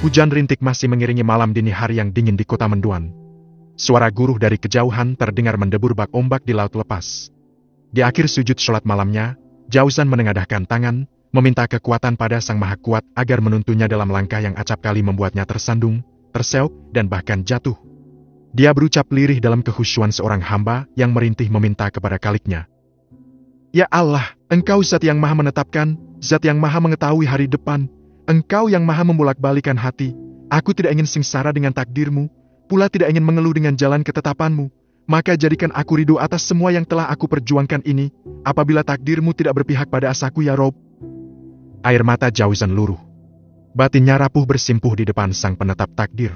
Hujan rintik masih mengiringi malam dini hari yang dingin di kota Menduan. Suara guruh dari kejauhan terdengar mendebur bak ombak di laut lepas. Di akhir sujud sholat malamnya, Jauzan menengadahkan tangan, meminta kekuatan pada Sang Maha Kuat agar menuntunnya dalam langkah yang acap kali membuatnya tersandung, terseok, dan bahkan jatuh. Dia berucap lirih dalam kehusyuan seorang hamba yang merintih meminta kepada Khaliknya. Ya Allah, Engkau Zat yang Maha Menetapkan, Zat yang Maha Mengetahui hari depan, Engkau yang Maha Membolak-balikan hati. Aku tidak ingin sengsara dengan takdir-Mu, pula tidak ingin mengeluh dengan jalan ketetapan-Mu. Maka jadikan aku ridho atas semua yang telah aku perjuangkan ini, apabila takdir-Mu tidak berpihak pada asaku ya Rob. Air mata Jauzan luruh. Batinnya rapuh bersimpuh di depan Sang Penetap takdir.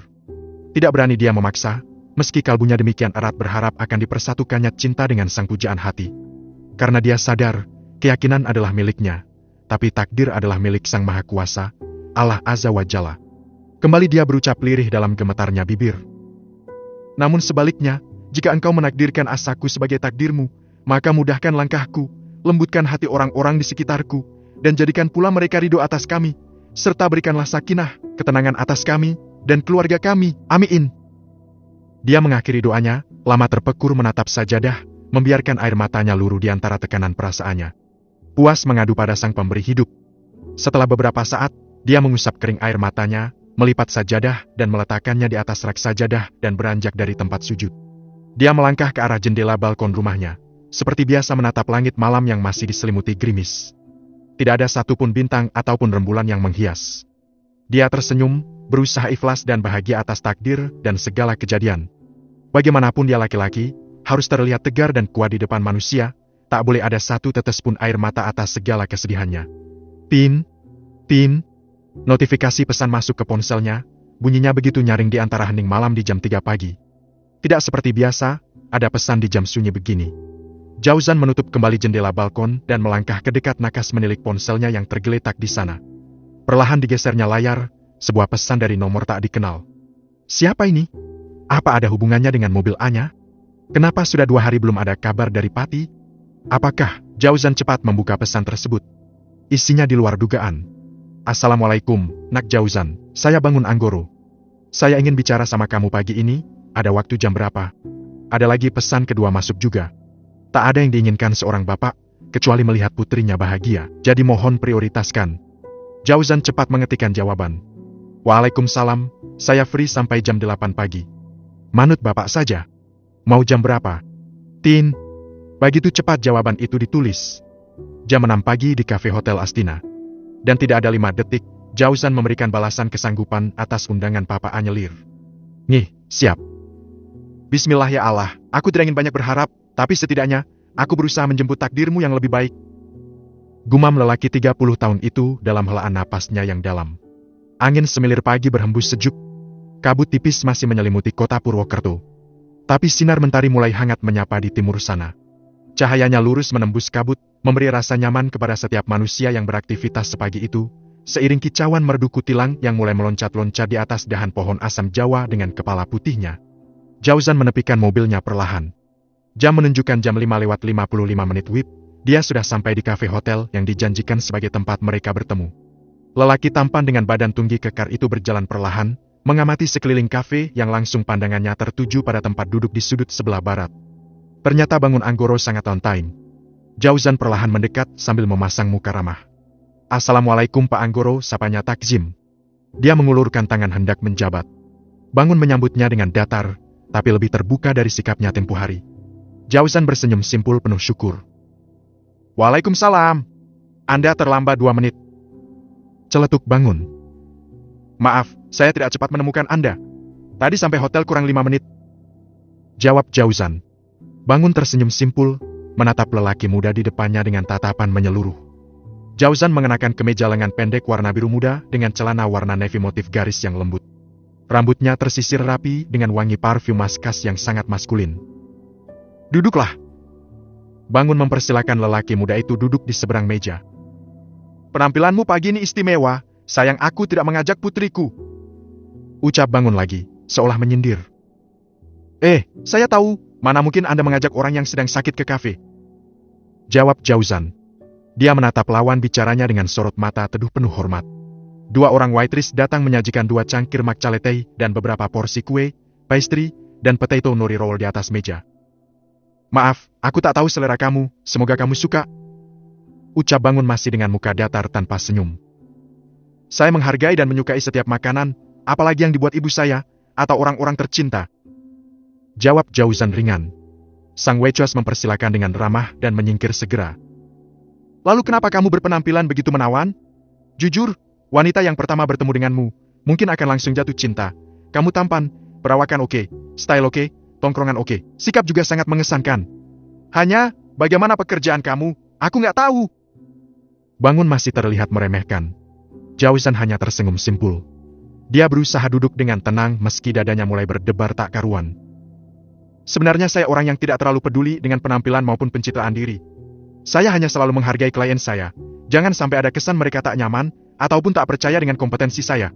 Tidak berani dia memaksa, meski kalbunya demikian erat berharap akan dipersatukannya cinta dengan sang pujaan hati. Karena dia sadar, keyakinan adalah miliknya, tapi takdir adalah milik Sang Maha Kuasa, Allah Azza wa Jalla. Kembali dia berucap lirih dalam gemetarnya bibir. Namun sebaliknya, jika Engkau menakdirkan asaku sebagai takdir-Mu, maka mudahkan langkahku, lembutkan hati orang-orang di sekitarku, dan jadikan pula mereka ridho atas kami, serta berikanlah sakinah, ketenangan atas kami, dan keluarga kami. Amin. Dia mengakhiri doanya, lama terpekur menatap sajadah, membiarkan air matanya luruh di antara tekanan perasaannya. Puas mengadu pada Sang Pemberi hidup. Setelah beberapa saat, dia mengusap kering air matanya, melipat sajadah dan meletakkannya di atas rak sajadah dan beranjak dari tempat sujud. Dia melangkah ke arah jendela balkon rumahnya, seperti biasa menatap langit malam yang masih diselimuti gerimis. Tidak ada satupun bintang ataupun rembulan yang menghias. Dia tersenyum, berusaha ikhlas dan bahagia atas takdir dan segala kejadian. Bagaimanapun dia laki-laki, harus terlihat tegar dan kuat di depan manusia, tak boleh ada satu tetes pun air mata atas segala kesedihannya. Pin. Notifikasi pesan masuk ke ponselnya, bunyinya begitu nyaring di antara hening malam di jam 3 pagi. Tidak seperti biasa, ada pesan di jam sunyi begini. Jauzan menutup kembali jendela balkon dan melangkah ke dekat nakas menilik ponselnya yang tergeletak di sana. Perlahan digesernya layar, sebuah pesan dari nomor tak dikenal. Siapa ini? Apa ada hubungannya dengan mobil Anya? Kenapa sudah 2 hari belum ada kabar dari Pati? Apakah? Jauzan cepat membuka pesan tersebut. Isinya di luar dugaan. Assalamualaikum, Nak Jauzan, saya Bangun Anggoro. Saya ingin bicara sama kamu pagi ini, ada waktu jam berapa? Ada lagi pesan kedua masuk juga. Tak ada yang diinginkan seorang bapak, kecuali melihat putrinya bahagia, jadi mohon prioritaskan. Jauzan cepat mengetikkan jawaban. Waalaikumsalam, saya free sampai jam 8 pagi. Manut bapak saja. Mau jam berapa? Tin. Begitu cepat jawaban itu ditulis. Jam 6 pagi di kafe Hotel Astina. Dan tidak ada 5 detik, Jauzan memberikan balasan kesanggupan atas undangan Papa Anyelir. Nih, siap. Bismillah ya Allah, aku tidak ingin banyak berharap, tapi setidaknya, aku berusaha menjemput takdir-Mu yang lebih baik. Gumam lelaki 30 tahun itu dalam helaan napasnya yang dalam. Angin semilir pagi berhembus sejuk. Kabut tipis masih menyelimuti kota Purwokerto. Tapi sinar mentari mulai hangat menyapa di timur sana. Cahayanya lurus menembus kabut, memberi rasa nyaman kepada setiap manusia yang beraktivitas sepagi itu, seiring kicauan merdu kutilang yang mulai meloncat-loncat di atas dahan pohon asam Jawa dengan kepala putihnya. Jauzan menepikan mobilnya perlahan. Jam menunjukkan jam 5:55 WIB, dia sudah sampai di kafe hotel yang dijanjikan sebagai tempat mereka bertemu. Lelaki tampan dengan badan tinggi kekar itu berjalan perlahan, mengamati sekeliling kafe yang langsung pandangannya tertuju pada tempat duduk di sudut sebelah barat. Ternyata Bangun Anggoro sangat on time. Jauzan perlahan mendekat sambil memasang muka ramah. Assalamualaikum Pak Anggoro, sapanya takzim. Dia mengulurkan tangan hendak menjabat. Bangun menyambutnya dengan datar, tapi lebih terbuka dari sikapnya tempo hari. Jauzan bersenyum simpul penuh syukur. Waalaikumsalam. Anda terlambat 2 menit. Celetuk Bangun. Maaf, saya tidak cepat menemukan Anda. Tadi sampai hotel kurang 5 menit. Jawab Jauzan. Bangun tersenyum simpul, menatap lelaki muda di depannya dengan tatapan menyeluruh. Jauzan mengenakan kemeja lengan pendek warna biru muda dengan celana warna navy motif garis yang lembut. Rambutnya tersisir rapi dengan wangi parfum khas yang sangat maskulin. Duduklah. Bangun mempersilakan lelaki muda itu duduk di seberang meja. Penampilanmu pagi ini istimewa, sayang aku tidak mengajak putriku. Ucap Bangun lagi, seolah menyindir. Saya tahu. Mana mungkin Anda mengajak orang yang sedang sakit ke kafe? Jawab Jauzan. Dia menatap lawan bicaranya dengan sorot mata teduh penuh hormat. Dua orang waitress datang menyajikan 2 cangkir matcha latte dan beberapa porsi kue, pastry, dan potato nori roll di atas meja. "Maaf, aku tak tahu selera kamu, semoga kamu suka," ucap Bangun masih dengan muka datar tanpa senyum. "Saya menghargai dan menyukai setiap makanan, apalagi yang dibuat ibu saya, atau orang-orang tercinta," jawab Jauzan ringan. Sang waitress mempersilakan dengan ramah dan menyingkir segera. "Lalu kenapa kamu berpenampilan begitu menawan? Jujur, wanita yang pertama bertemu denganmu, mungkin akan langsung jatuh cinta. Kamu tampan, perawakan oke, style oke, tongkrongan oke, sikap juga sangat mengesankan. Hanya, bagaimana pekerjaan kamu, aku nggak tahu." Bangun masih terlihat meremehkan. Jauzan hanya tersenyum simpul. Dia berusaha duduk dengan tenang meski dadanya mulai berdebar tak karuan. "Sebenarnya saya orang yang tidak terlalu peduli dengan penampilan maupun pencitraan diri. Saya hanya selalu menghargai klien saya. Jangan sampai ada kesan mereka tak nyaman, ataupun tak percaya dengan kompetensi saya.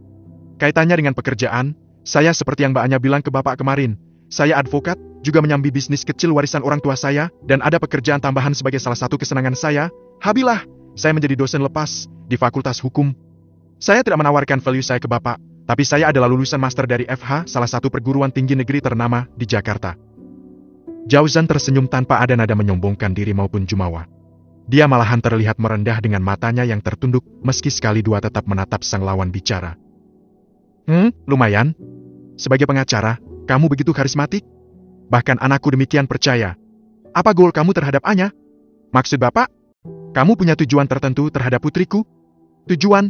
Kaitannya dengan pekerjaan, saya seperti yang Mbak Anya bilang ke Bapak kemarin. Saya advokat, juga menyambi bisnis kecil warisan orang tua saya, dan ada pekerjaan tambahan sebagai salah satu kesenangan saya. Habilah, saya menjadi dosen lepas di Fakultas Hukum. Saya tidak menawarkan value saya ke Bapak, tapi saya adalah lulusan master dari FH, salah satu perguruan tinggi negeri ternama di Jakarta." Jauzan tersenyum tanpa ada nada menyombongkan diri maupun jumawa. Dia malahan terlihat merendah dengan matanya yang tertunduk, meski sekali dua tetap menatap sang lawan bicara. Lumayan. Sebagai pengacara, kamu begitu karismatik. Bahkan anakku demikian percaya. Apa goal kamu terhadap Anya? Maksud Bapak? Kamu punya tujuan tertentu terhadap putriku? Tujuan?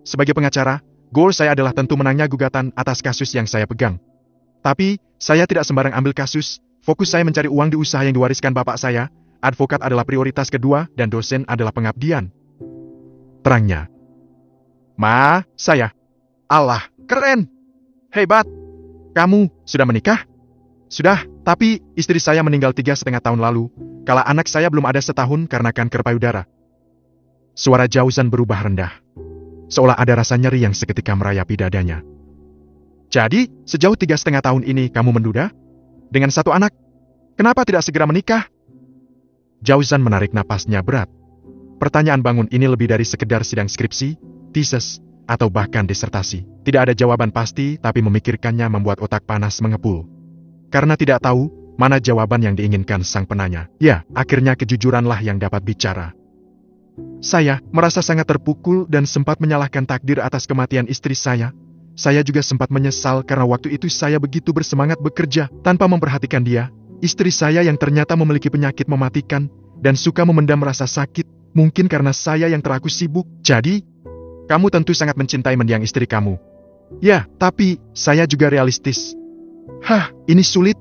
Sebagai pengacara, goal saya adalah tentu menangnya gugatan atas kasus yang saya pegang. Tapi, saya tidak sembarang ambil kasus. Fokus saya mencari uang di usaha yang diwariskan bapak saya. Advokat adalah prioritas kedua, dan dosen adalah pengabdian. Terangnya. "Ma, saya. Allah, keren. Hebat. Kamu, sudah menikah?" "Sudah, tapi istri saya meninggal 3,5 tahun lalu, kala anak saya belum ada setahun karena kanker payudara." Suara Jauzan berubah rendah. Seolah ada rasa nyeri yang seketika merayapi dadanya. "Jadi, sejauh 3,5 tahun ini kamu menduda? Dengan satu anak? Kenapa tidak segera menikah?" Jauzan menarik napasnya berat. Pertanyaan Bangun ini lebih dari sekedar sidang skripsi, tesis, atau bahkan disertasi. Tidak ada jawaban pasti, tapi memikirkannya membuat otak panas mengepul. Karena tidak tahu mana jawaban yang diinginkan sang penanya. Ya, akhirnya kejujuranlah yang dapat bicara. "Saya merasa sangat terpukul dan sempat menyalahkan takdir atas kematian istri saya. Saya juga sempat menyesal karena waktu itu saya begitu bersemangat bekerja tanpa memperhatikan dia. Istri saya yang ternyata memiliki penyakit mematikan dan suka memendam rasa sakit, mungkin karena saya yang terlalu sibuk. Jadi, kamu tentu sangat mencintai mendiang istri kamu." "Ya, tapi saya juga realistis." Ini sulit."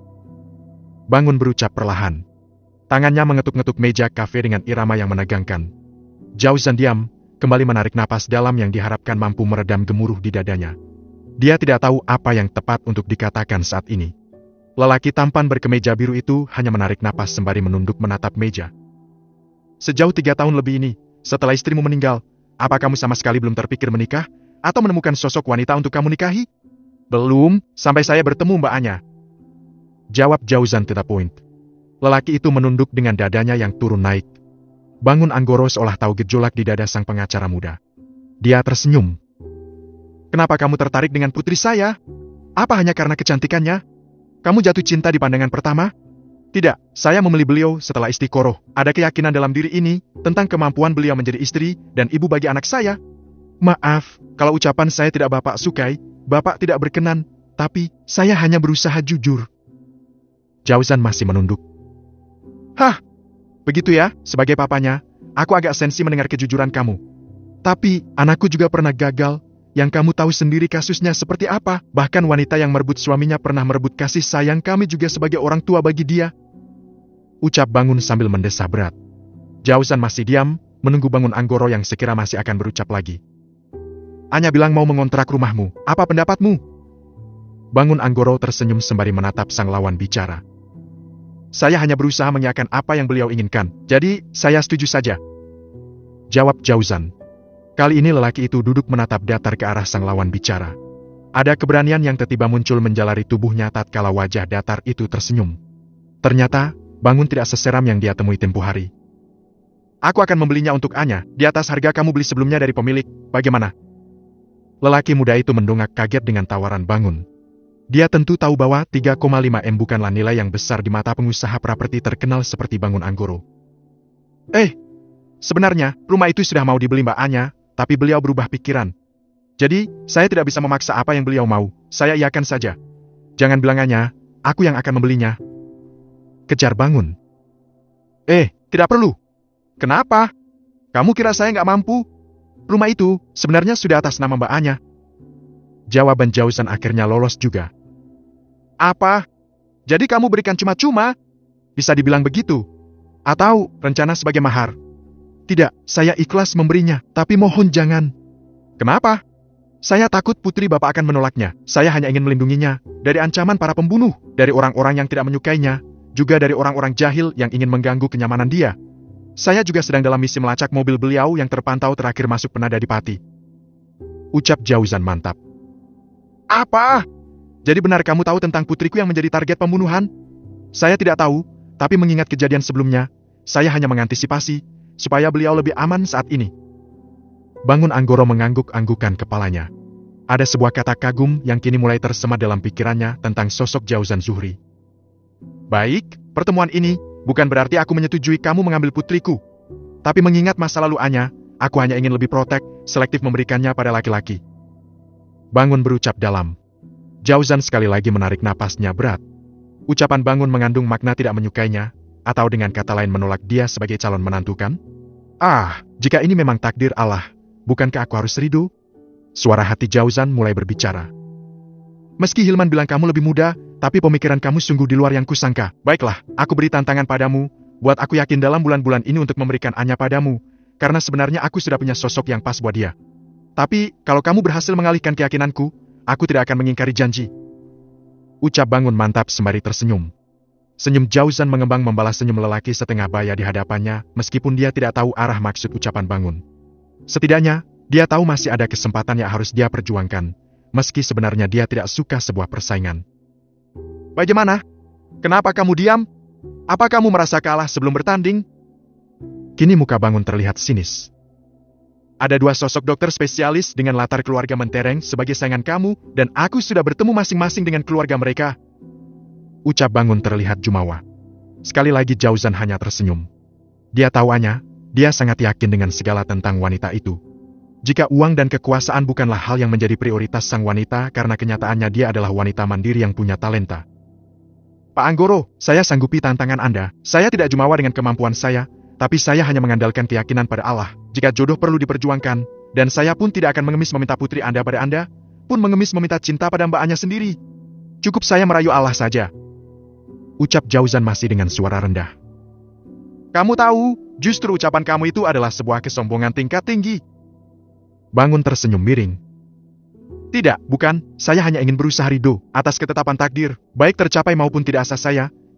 Bangun berucap perlahan. Tangannya mengetuk-ngetuk meja kafe dengan irama yang menegangkan. Jauzan diam, kembali menarik napas dalam yang diharapkan mampu meredam gemuruh di dadanya. Dia tidak tahu apa yang tepat untuk dikatakan saat ini. Lelaki tampan berkemeja biru itu hanya menarik napas sembari menunduk menatap meja. "Sejauh 3 tahun lebih ini, setelah istrimu meninggal, apa kamu sama sekali belum terpikir menikah? Atau menemukan sosok wanita untuk kamu nikahi?" "Belum, sampai saya bertemu Mbak Anya," jawab Jauzan to the point. Lelaki itu menunduk dengan dadanya yang turun naik. Bangun Anggoro seolah tahu gejolak di dada sang pengacara muda. Dia tersenyum. "Kenapa kamu tertarik dengan putri saya? Apa hanya karena kecantikannya? Kamu jatuh cinta di pandangan pertama?" "Tidak, saya memilih beliau setelah istiqoroh. Ada keyakinan dalam diri ini tentang kemampuan beliau menjadi istri dan ibu bagi anak saya." "Maaf, kalau ucapan saya tidak Bapak sukai, Bapak tidak berkenan, tapi saya hanya berusaha jujur." Jauzan masih menunduk. Begitu ya, sebagai papanya, aku agak sensi mendengar kejujuran kamu. Tapi, anakku juga pernah gagal. Yang kamu tahu sendiri kasusnya seperti apa. Bahkan wanita yang merebut suaminya pernah merebut kasih sayang kami juga sebagai orang tua bagi dia." Ucap Bangun sambil mendesah berat. Jauzan masih diam, menunggu Bangun Anggoro yang sekira masih akan berucap lagi. "Anya bilang mau mengontrak rumahmu. Apa pendapatmu?" Bangun Anggoro tersenyum sembari menatap sang lawan bicara. "Saya hanya berusaha mengiyakan apa yang beliau inginkan. Jadi, saya setuju saja," jawab Jauzan. Kali ini lelaki itu duduk menatap datar ke arah sang lawan bicara. Ada keberanian yang tiba-tiba muncul menjalari tubuhnya tatkala wajah datar itu tersenyum. Ternyata, Bangun tidak seseram yang dia temui tempo hari. "Aku akan membelinya untuk Anya, di atas harga kamu beli sebelumnya dari pemilik. Bagaimana?" Lelaki muda itu mendongak kaget dengan tawaran Bangun. Dia tentu tahu bahwa 3,5 M bukanlah nilai yang besar di mata pengusaha properti terkenal seperti Bangun Anggoro. Sebenarnya, rumah itu sudah mau dibeli Mbak Anya, tapi beliau berubah pikiran. Jadi, saya tidak bisa memaksa apa yang beliau mau, saya iakan saja. Jangan bilang Anya, aku yang akan membelinya. Kejar Bangun. Tidak perlu. Kenapa? Kamu kira saya nggak mampu? Rumah itu sebenarnya sudah atas nama Mbak Anya. Jawaban Jauzan akhirnya lolos juga. Apa? Jadi kamu berikan cuma-cuma? Bisa dibilang begitu. Atau rencana sebagai mahar? Tidak, saya ikhlas memberinya, tapi mohon jangan. Kenapa? Saya takut putri Bapak akan menolaknya. Saya hanya ingin melindunginya dari ancaman para pembunuh, dari orang-orang yang tidak menyukainya, juga dari orang-orang jahil yang ingin mengganggu kenyamanan dia. Saya juga sedang dalam misi melacak mobil beliau yang terpantau terakhir masuk Penada di Pati. Ucap Jauzan mantap. Apa? Jadi benar kamu tahu tentang putriku yang menjadi target pembunuhan? Saya tidak tahu, tapi mengingat kejadian sebelumnya, saya hanya mengantisipasi, supaya beliau lebih aman saat ini. Bangun Anggoro mengangguk-anggukan kepalanya. Ada sebuah kata kagum yang kini mulai tersemat dalam pikirannya tentang sosok Jauzan Zuhri. Baik, pertemuan ini bukan berarti aku menyetujui kamu mengambil putriku. Tapi mengingat masa lalu Anya, aku hanya ingin lebih selektif memberikannya pada laki-laki. Bangun berucap dalam. Jauzan sekali lagi menarik napasnya berat. Ucapan Bangun mengandung makna tidak menyukainya, atau dengan kata lain menolak dia sebagai calon menantu kan? Jika ini memang takdir Allah, bukankah aku harus ridho? Suara hati Jauzan mulai berbicara. Meski Hilman bilang kamu lebih muda, tapi pemikiran kamu sungguh di luar yang kusangka. Baiklah, aku beri tantangan padamu, buat aku yakin dalam bulan-bulan ini untuk memberikan Anya padamu, karena sebenarnya aku sudah punya sosok yang pas buat dia. Tapi, kalau kamu berhasil mengalihkan keyakinanku, aku tidak akan mengingkari janji. Ucap Bangun mantap sembari tersenyum. Senyum Jauzan mengembang membalas senyum lelaki setengah baya di hadapannya, meskipun dia tidak tahu arah maksud ucapan Bangun. Setidaknya, dia tahu masih ada kesempatan yang harus dia perjuangkan, meski sebenarnya dia tidak suka sebuah persaingan. Bagaimana? Kenapa kamu diam? Apa kamu merasa kalah sebelum bertanding? Kini muka Bangun terlihat sinis. Ada dua sosok dokter spesialis dengan latar keluarga mentereng sebagai saingan kamu, dan aku sudah bertemu masing-masing dengan keluarga mereka. Ucap Bangun terlihat jumawa. Sekali lagi Jauzan hanya tersenyum. Dia tahu Anya, dia sangat yakin dengan segala tentang wanita itu. Jika uang dan kekuasaan bukanlah hal yang menjadi prioritas sang wanita karena kenyataannya dia adalah wanita mandiri yang punya talenta. Pak Anggoro, saya sanggupi tantangan Anda. Saya tidak jumawa dengan kemampuan saya, tapi saya hanya mengandalkan keyakinan pada Allah. Jika jodoh perlu diperjuangkan, dan saya pun tidak akan mengemis meminta putri Anda pada Anda, pun mengemis meminta cinta pada Mbak Anya sendiri. Cukup saya merayu Allah saja. Ucap Jauzan masih dengan suara rendah. Kamu tahu, justru ucapan kamu itu adalah sebuah kesombongan tingkat tinggi. Bangun tersenyum miring. Tidak, bukan, saya hanya ingin berusaha ridho atas ketetapan takdir, baik tercapai maupun tidak asa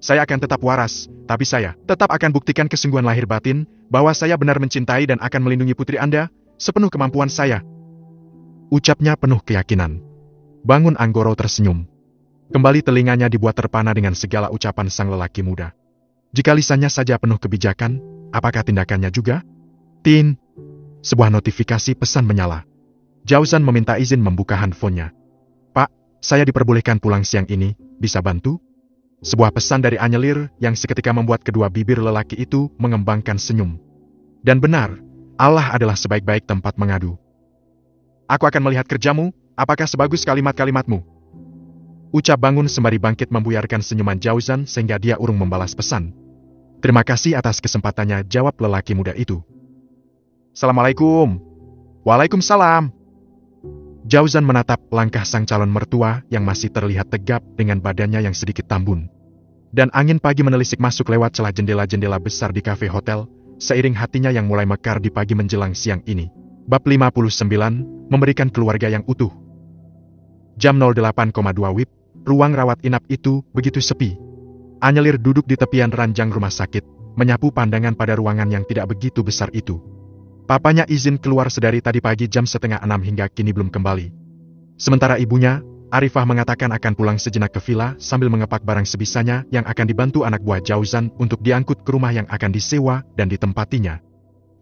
saya akan tetap waras, tapi saya tetap akan buktikan kesungguhan lahir batin, bahwa saya benar mencintai dan akan melindungi putri Anda, sepenuh kemampuan saya. Ucapnya penuh keyakinan. Bangun Anggoro tersenyum. Kembali telinganya dibuat terpana dengan segala ucapan sang lelaki muda. Jika lisannya saja penuh kebijakan, apakah tindakannya juga? Tin. Sebuah notifikasi pesan menyala. Jauzan meminta izin membuka handphonenya. Pak, saya diperbolehkan pulang siang ini, bisa bantu? Sebuah pesan dari Anyelir yang seketika membuat kedua bibir lelaki itu mengembangkan senyum. Dan benar, Allah adalah sebaik-baik tempat mengadu. Aku akan melihat kerjamu, apakah sebagus kalimat-kalimatmu? Ucap Bangun sembari bangkit membuyarkan senyuman Jauzan sehingga dia urung membalas pesan. Terima kasih atas kesempatannya, jawab lelaki muda itu. Assalamualaikum. Waalaikumsalam. Jauzan menatap langkah sang calon mertua yang masih terlihat tegap dengan badannya yang sedikit tambun. Dan angin pagi menelisik masuk lewat celah jendela-jendela besar di kafe hotel, seiring hatinya yang mulai mekar di pagi menjelang siang ini. Bab 59, memberikan keluarga yang utuh. Jam 08,2 WIB, ruang rawat inap itu begitu sepi. Anyelir duduk di tepian ranjang rumah sakit, menyapu pandangan pada ruangan yang tidak begitu besar itu. Papanya izin keluar sedari tadi pagi jam 5:30 hingga kini belum kembali. Sementara ibunya, Arifah mengatakan akan pulang sejenak ke villa sambil mengepak barang sebisanya yang akan dibantu anak buah Jauzan untuk diangkut ke rumah yang akan disewa dan ditempatinya.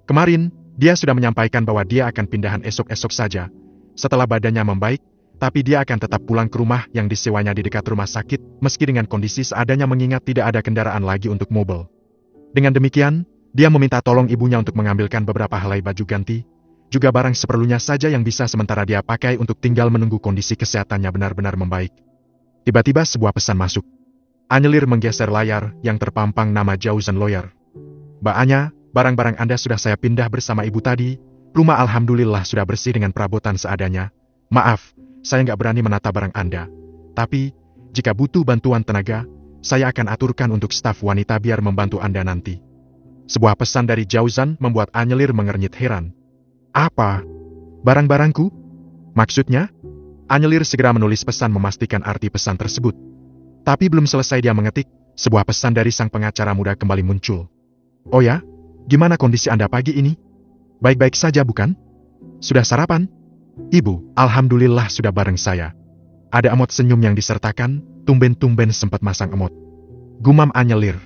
Kemarin, dia sudah menyampaikan bahwa dia akan pindahan esok-esok saja. setelah badannya membaik, tapi dia akan tetap pulang ke rumah yang disewanya di dekat rumah sakit, meski dengan kondisi seadanya mengingat tidak ada kendaraan lagi untuk mobil. Dengan demikian, dia meminta tolong ibunya untuk mengambilkan beberapa helai baju ganti, juga barang seperlunya saja yang bisa sementara dia pakai untuk tinggal menunggu kondisi kesehatannya benar-benar membaik. Tiba-tiba sebuah pesan masuk. Anyelir menggeser layar yang terpampang nama Jauzan Lawyer. "Mbak Anya, barang-barang Anda sudah saya pindah bersama ibu tadi. Rumah alhamdulillah sudah bersih dengan perabotan seadanya. Maaf, saya nggak berani menata barang Anda. Tapi, jika butuh bantuan tenaga, saya akan aturkan untuk staf wanita biar membantu Anda nanti." Sebuah pesan dari Jauzan membuat Anyelir mengernyit heran. "Apa? Barang-barangku? Maksudnya?" Anyelir segera menulis pesan memastikan arti pesan tersebut. Tapi belum selesai dia mengetik, sebuah pesan dari sang pengacara muda kembali muncul. "Oh ya? Gimana kondisi Anda pagi ini? Baik-baik saja bukan? Sudah sarapan?" "Ibu, alhamdulillah sudah bareng saya." Ada emot senyum yang disertakan, tumben-tumben sempat masang emot. Gumam Anyelir.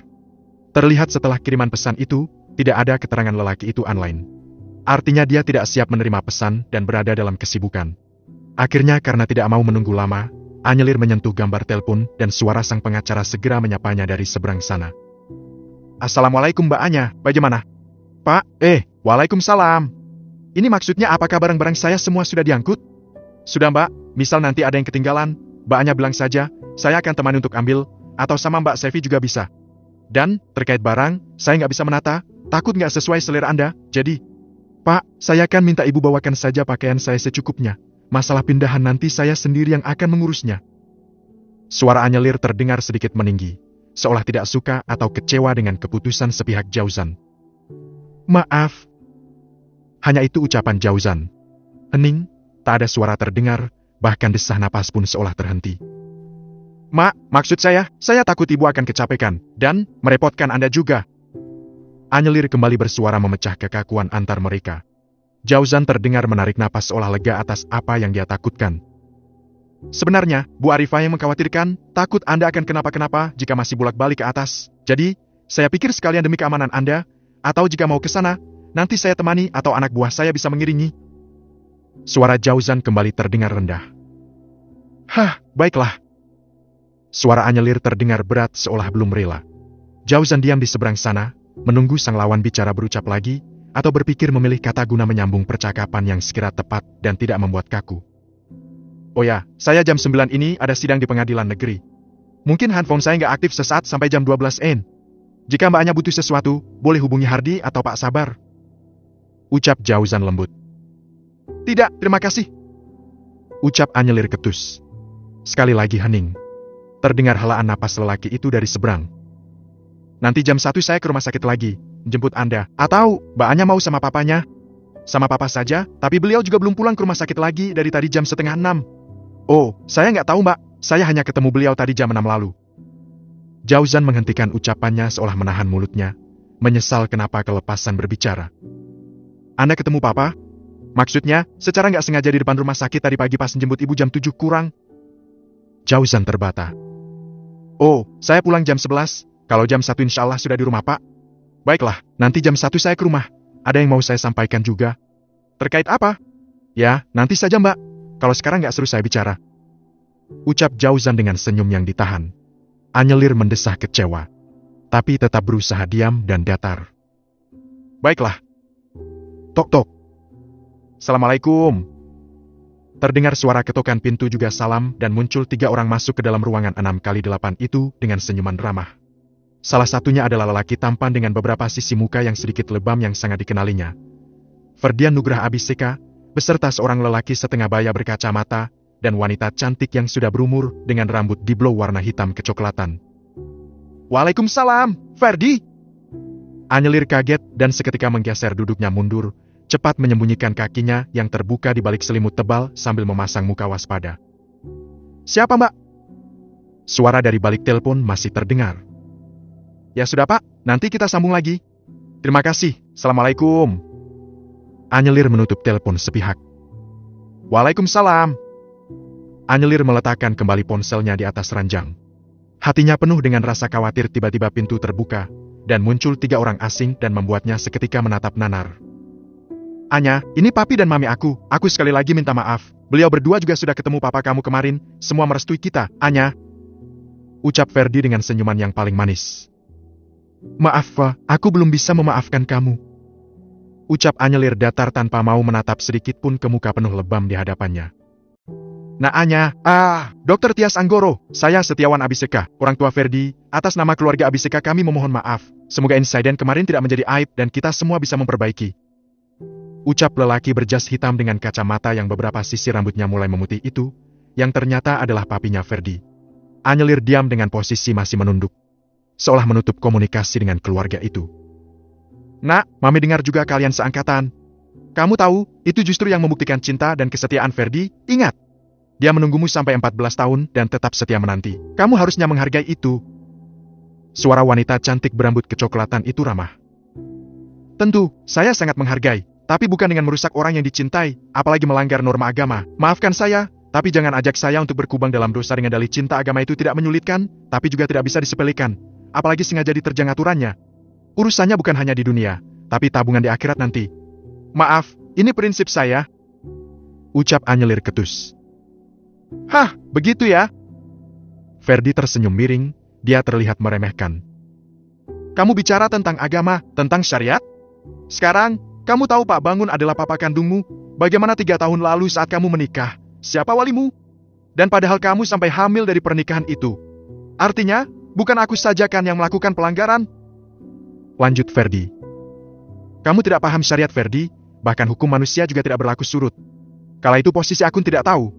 Terlihat setelah kiriman pesan itu, tidak ada keterangan lelaki itu online. Artinya dia tidak siap menerima pesan dan berada dalam kesibukan. Akhirnya karena tidak mau menunggu lama, Anyelir menyentuh gambar telepon dan suara sang pengacara segera menyapanya dari seberang sana. "Assalamualaikum Mbak Anya, bagaimana?" "Pak, waalaikumsalam. Ini maksudnya apakah barang-barang saya semua sudah diangkut?" "Sudah Mbak, misal nanti ada yang ketinggalan, Mbak Anya bilang saja, saya akan temani untuk ambil, atau sama Mbak Sevi juga bisa. Dan, terkait barang, saya nggak bisa menata, takut nggak sesuai selera Anda, jadi..." "Pak, saya akan minta ibu bawakan saja pakaian saya secukupnya. Masalah pindahan nanti saya sendiri yang akan mengurusnya." Suara Anyelir terdengar sedikit meninggi, seolah tidak suka atau kecewa dengan keputusan sepihak Jauzan. "Maaf." Hanya itu ucapan Jauzan. Hening, tak ada suara terdengar, bahkan desah napas pun seolah terhenti. "Mak, maksud saya takut ibu akan kecapekan, dan merepotkan Anda juga." Anyelir kembali bersuara memecah kekakuan antar mereka. Jauzan terdengar menarik napas seolah lega atas apa yang dia takutkan. "Sebenarnya, Bu Arifah yang mengkhawatirkan, takut Anda akan kenapa-kenapa jika masih bolak-balik ke atas. Jadi, saya pikir sekalian demi keamanan Anda, atau jika mau ke sana, nanti saya temani atau anak buah saya bisa mengiringi." Suara Jauzan kembali terdengar rendah. "Hah, baiklah." Suara Anyelir terdengar berat seolah belum rela. Jauzan diam di seberang sana, menunggu sang lawan bicara berucap lagi, atau berpikir memilih kata guna menyambung percakapan yang sekira tepat dan tidak membuat kaku. "Oh ya, saya jam 9 ini ada sidang di pengadilan negeri. Mungkin handphone saya nggak aktif sesaat sampai jam 12 n. Jika Mbaknya butuh sesuatu, boleh hubungi Hardi atau Pak Sabar." Ucap Jauzan lembut. "Tidak, terima kasih." Ucap Anyelir ketus. Sekali lagi hening. Terdengar helaan napas lelaki itu dari seberang. "Nanti jam 1 saya ke rumah sakit lagi, jemput Anda. Atau, Mbak Anya mau sama papanya?" "Sama papa saja, tapi beliau juga belum pulang ke rumah sakit lagi dari tadi jam 5:30. "Oh, saya nggak tahu Mbak, saya hanya ketemu beliau tadi jam 6 lalu." Jauzan menghentikan ucapannya seolah menahan mulutnya, menyesal kenapa kelepasan berbicara. "Anda ketemu papa? Maksudnya, secara nggak sengaja di depan rumah sakit tadi pagi pas jemput ibu jam 7 kurang?" Jauzan terbata. "Oh, saya pulang jam 11, kalau jam 1 insya Allah sudah di rumah Pak." "Baiklah, nanti jam 1 saya ke rumah. Ada yang mau saya sampaikan juga." "Terkait apa?" "Ya, nanti saja Mbak. Kalau sekarang nggak seru saya bicara." Ucap Jauzan dengan senyum yang ditahan. Anyelir mendesah kecewa, tapi tetap berusaha diam dan datar. "Baiklah." Tok-tok. "Assalamualaikum." Terdengar suara ketukan pintu juga salam dan muncul 3 orang masuk ke dalam ruangan 6x8 itu dengan senyuman ramah. Salah satunya adalah lelaki tampan dengan beberapa sisi muka yang sedikit lebam yang sangat dikenalinya. Ferdian Nugrah Abiseka, beserta seorang lelaki setengah baya berkacamata, dan wanita cantik yang sudah berumur dengan rambut diblow warna hitam kecoklatan. "Waalaikumsalam, Ferdi." Anyelir kaget dan seketika menggeser duduknya mundur, cepat menyembunyikan kakinya yang terbuka di balik selimut tebal sambil memasang muka waspada. "Siapa Mbak?" Suara dari balik telepon masih terdengar. "Ya sudah Pak, nanti kita sambung lagi. Terima kasih, Assalamualaikum." Anyelir menutup telepon sepihak. "Waalaikumsalam." Anyelir meletakkan kembali ponselnya di atas ranjang. Hatinya penuh dengan rasa khawatir tiba-tiba pintu terbuka, dan muncul 3 orang asing dan membuatnya seketika menatap nanar. Anya, ini papi dan mami aku. Aku sekali lagi minta maaf. Beliau berdua juga sudah ketemu papa kamu kemarin. Semua merestui kita, Anya. Ucap Ferdi dengan senyuman yang paling manis. Maaf, Fa, aku belum bisa memaafkan kamu. Ucap Anyelir datar tanpa mau menatap sedikit pun ke muka penuh lebam di hadapannya. Nah Anya, Dr. Tias Anggoro, saya Setiawan Abiseka, orang tua Ferdi, atas nama keluarga Abiseka kami memohon maaf. Semoga insiden kemarin tidak menjadi aib dan kita semua bisa memperbaiki. Ucap lelaki berjas hitam dengan kacamata yang beberapa sisi rambutnya mulai memutih itu, yang ternyata adalah papinya Ferdi. Anyelir diam dengan posisi masih menunduk, seolah menutup komunikasi dengan keluarga itu. Nak, mami dengar juga kalian seangkatan. Kamu tahu, itu justru yang membuktikan cinta dan kesetiaan Ferdi, ingat. Dia menunggumu sampai 14 tahun dan tetap setia menanti. Kamu harusnya menghargai itu. Suara wanita cantik berambut kecoklatan itu ramah. Tentu, saya sangat menghargai, tapi bukan dengan merusak orang yang dicintai, apalagi melanggar norma agama. Maafkan saya, tapi jangan ajak saya untuk berkubang dalam dosa dengan dalih cinta agama itu tidak menyulitkan, tapi juga tidak bisa disepelekan, apalagi sengaja diterjang aturannya. Urusannya bukan hanya di dunia, tapi tabungan di akhirat nanti. Maaf, ini prinsip saya. Ucap Anyelir ketus. Hah, begitu ya? Ferdi tersenyum miring, dia terlihat meremehkan. Kamu bicara tentang agama, tentang syariat? Sekarang, kamu tahu Pak Bangun adalah papa kandungmu, bagaimana 3 tahun lalu saat kamu menikah, siapa walimu? Dan padahal kamu sampai hamil dari pernikahan itu. Artinya, bukan aku saja kan yang melakukan pelanggaran? Lanjut Ferdi. Kamu tidak paham syariat Ferdi, bahkan hukum manusia juga tidak berlaku surut. Kala itu posisi aku tidak tahu.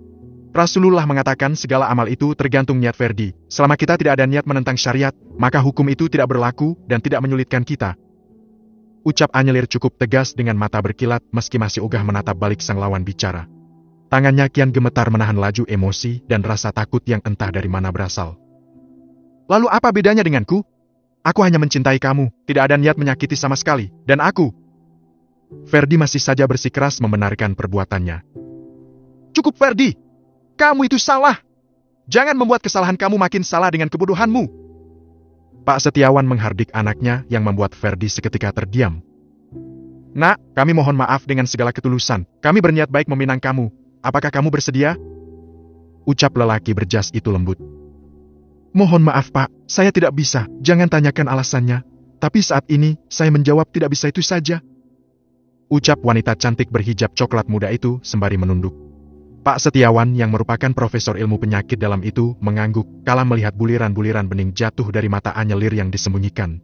Rasulullah mengatakan segala amal itu tergantung niat Ferdi. Selama kita tidak ada niat menentang syariat, maka hukum itu tidak berlaku dan tidak menyulitkan kita. Ucap Anyelir cukup tegas dengan mata berkilat meski masih ogah menatap balik sang lawan bicara. Tangannya kian gemetar menahan laju emosi dan rasa takut yang entah dari mana berasal. Lalu apa bedanya denganku? Aku hanya mencintai kamu, tidak ada niat menyakiti sama sekali, dan aku. Ferdi masih saja bersikeras membenarkan perbuatannya. Cukup Ferdi! Kamu itu salah! Jangan membuat kesalahan kamu makin salah dengan kebodohanmu. Pak Setiawan menghardik anaknya yang membuat Ferdi seketika terdiam. Nak, kami mohon maaf dengan segala ketulusan. Kami berniat baik meminang kamu. Apakah kamu bersedia? Ucap lelaki berjas itu lembut. Mohon maaf Pak, saya tidak bisa. Jangan tanyakan alasannya. Tapi saat ini, saya menjawab tidak bisa itu saja. Ucap wanita cantik berhijab coklat muda itu sembari menunduk. Pak Setiawan yang merupakan profesor ilmu penyakit dalam itu mengangguk kala melihat buliran-buliran bening jatuh dari mata Anyelir yang disembunyikan.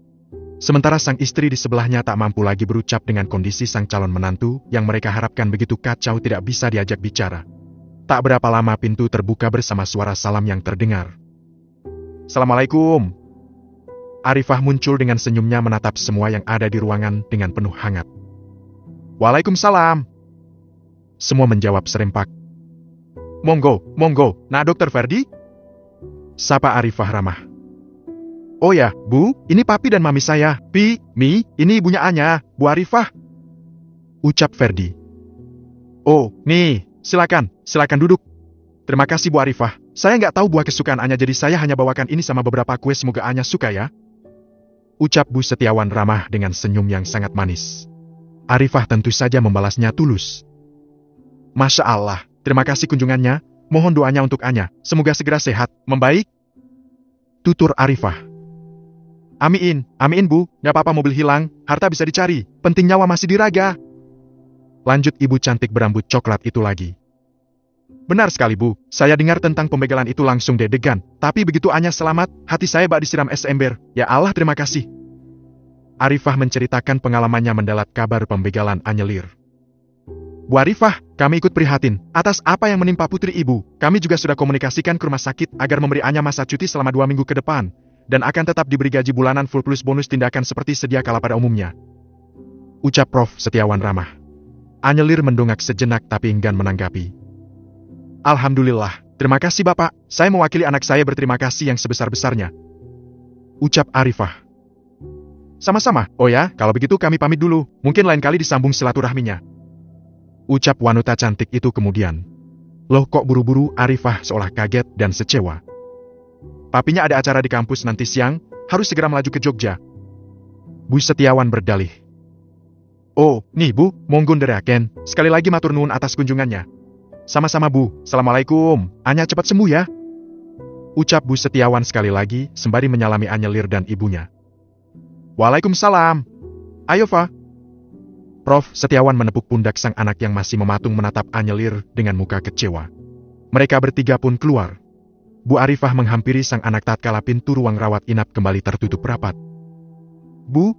Sementara sang istri di sebelahnya tak mampu lagi berucap dengan kondisi sang calon menantu yang mereka harapkan begitu kacau tidak bisa diajak bicara. Tak berapa lama pintu terbuka bersama suara salam yang terdengar. Assalamualaikum. Arifah muncul dengan senyumnya menatap semua yang ada di ruangan dengan penuh hangat. Waalaikumsalam. Semua menjawab serempak. Monggo, monggo, nah Dokter Ferdi? Sapa Arifah ramah. Oh ya, Bu, ini papi dan mami saya. Mi, ini ibunya Anya, Bu Arifah. Ucap Ferdi. Oh, nih, silakan duduk. Terima kasih Bu Arifah. Saya nggak tahu buah kesukaan Anya jadi saya hanya bawakan ini sama beberapa kue semoga Anya suka ya. Ucap Bu Setiawan ramah dengan senyum yang sangat manis. Arifah tentu saja membalasnya tulus. Masya Allah. Terima kasih kunjungannya, mohon doanya untuk Anya, semoga segera sehat, membaik. Tutur Arifah. Amin Bu, gak apa-apa mobil hilang, harta bisa dicari, penting nyawa masih diraga. Lanjut ibu cantik berambut coklat itu lagi. Benar sekali Bu, saya dengar tentang pembegalan itu langsung deg-degan, tapi begitu Anya selamat, hati saya bak disiram es ember, ya Allah terima kasih. Arifah menceritakan pengalamannya mendalat kabar pembegalan Anyelir. Bu Arifah, kami ikut prihatin atas apa yang menimpa putri ibu. Kami juga sudah komunikasikan ke rumah sakit agar memberi Anya masa cuti selama 2 minggu ke depan, dan akan tetap diberi gaji bulanan full plus bonus tindakan seperti sedia kala pada umumnya. Ucap Prof. Setiawan ramah. Anyelir mendongak sejenak tapi enggan menanggapi. Alhamdulillah, terima kasih Bapak, saya mewakili anak saya berterima kasih yang sebesar-besarnya. Ucap Arifah. Sama-sama, oh ya, kalau begitu kami pamit dulu, mungkin lain kali disambung silaturahminya. Ucap wanita cantik itu kemudian. Loh kok buru-buru? Arifah seolah kaget dan secewa. Papinya ada acara di kampus nanti siang, harus segera melaju ke Jogja. Bu Setiawan berdalih. Oh, nih Bu, monggo nderaken. Sekali lagi matur nuwun atas kunjungannya. Sama-sama Bu, Assalamualaikum. Anya cepat sembuh ya. Ucap Bu Setiawan sekali lagi, sembari menyalami Anyelir dan ibunya. Waalaikumsalam. Ayo Fa. Prof. Setiawan menepuk pundak sang anak yang masih mematung menatap Anyelir dengan muka kecewa. Mereka bertiga pun keluar. Bu Arifah menghampiri sang anak tatkala pintu ruang rawat inap kembali tertutup rapat. Bu,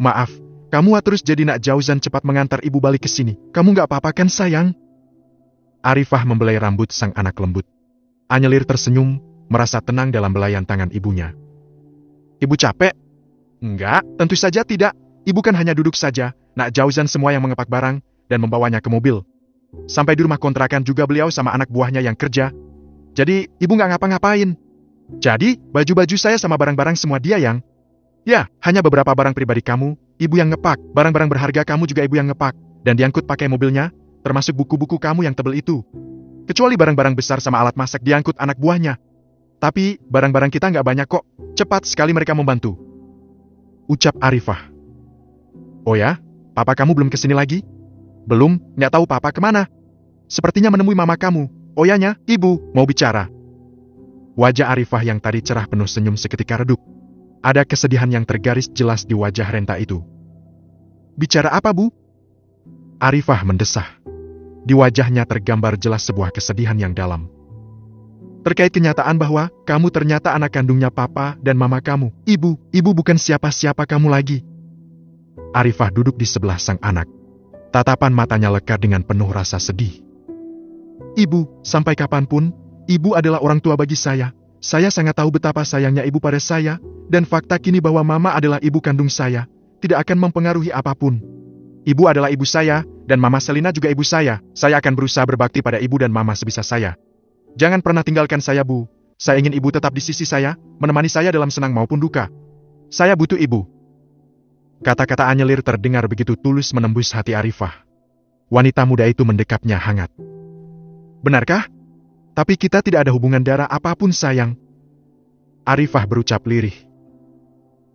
maaf, kamu terus jadi nak Jauzan cepat mengantar ibu balik ke sini. Kamu nggak apa-apa kan sayang? Arifah membelai rambut sang anak lembut. Anyelir tersenyum, merasa tenang dalam belayan tangan ibunya. Ibu capek? Enggak, tentu saja tidak. Ibu kan hanya duduk saja. Nak Jauzan semua yang mengepak barang dan membawanya ke mobil. Sampai di rumah kontrakan juga beliau sama anak buahnya yang kerja. Jadi, ibu nggak ngapa-ngapain. Jadi, baju-baju saya sama barang-barang semua dia yang... Ya, hanya beberapa barang pribadi kamu, ibu yang ngepak. Barang-barang berharga kamu juga ibu yang ngepak. Dan diangkut pakai mobilnya, termasuk buku-buku kamu yang tebel itu. Kecuali barang-barang besar sama alat masak diangkut anak buahnya. Tapi, barang-barang kita nggak banyak kok. Cepat sekali mereka membantu. Ucap Arifah. Oh ya? Papa kamu belum kesini lagi? Belum, nggak tahu papa kemana. Sepertinya menemui mama kamu. Oh yanya, ibu, mau bicara. Wajah Arifah yang tadi cerah penuh senyum seketika redup. Ada kesedihan yang tergaris jelas di wajah renta itu. Bicara apa, Bu? Arifah mendesah. Di wajahnya tergambar jelas sebuah kesedihan yang dalam. Terkait kenyataan bahwa kamu ternyata anak kandungnya papa dan mama kamu. Ibu bukan siapa-siapa kamu lagi. Arifah duduk di sebelah sang anak. Tatapan matanya lekar dengan penuh rasa sedih. Ibu, sampai kapanpun, ibu adalah orang tua bagi saya. Saya sangat tahu betapa sayangnya ibu pada saya, dan fakta kini bahwa mama adalah ibu kandung saya, tidak akan mempengaruhi apapun. Ibu adalah ibu saya, dan mama Selina juga ibu saya. Saya akan berusaha berbakti pada ibu dan mama sebisa saya. Jangan pernah tinggalkan saya, Bu. Saya ingin ibu tetap di sisi saya, menemani saya dalam senang maupun duka. Saya butuh ibu. Kata-kata Anyelir terdengar begitu tulus menembus hati Arifah. Wanita muda itu mendekapnya hangat. Benarkah? Tapi kita tidak ada hubungan darah apapun sayang. Arifah berucap lirih.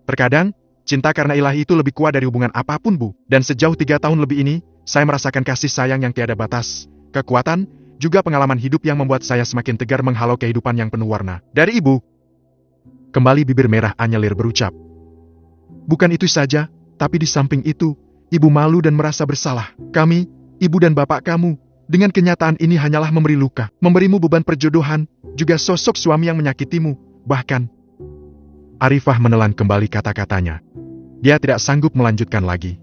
Terkadang, cinta karena ilahi itu lebih kuat dari hubungan apapun, Bu. Dan sejauh 3 tahun lebih ini, saya merasakan kasih sayang yang tiada batas, kekuatan, juga pengalaman hidup yang membuat saya semakin tegar menghalau kehidupan yang penuh warna. Dari ibu. Kembali bibir merah Anyelir berucap. Bukan itu saja, tapi di samping itu, ibu malu dan merasa bersalah. Kami, ibu dan bapak kamu, dengan kenyataan ini hanyalah memberi luka, memberimu beban perjodohan, juga sosok suami yang menyakitimu, bahkan. Arifah menelan kembali kata-katanya. Dia tidak sanggup melanjutkan lagi.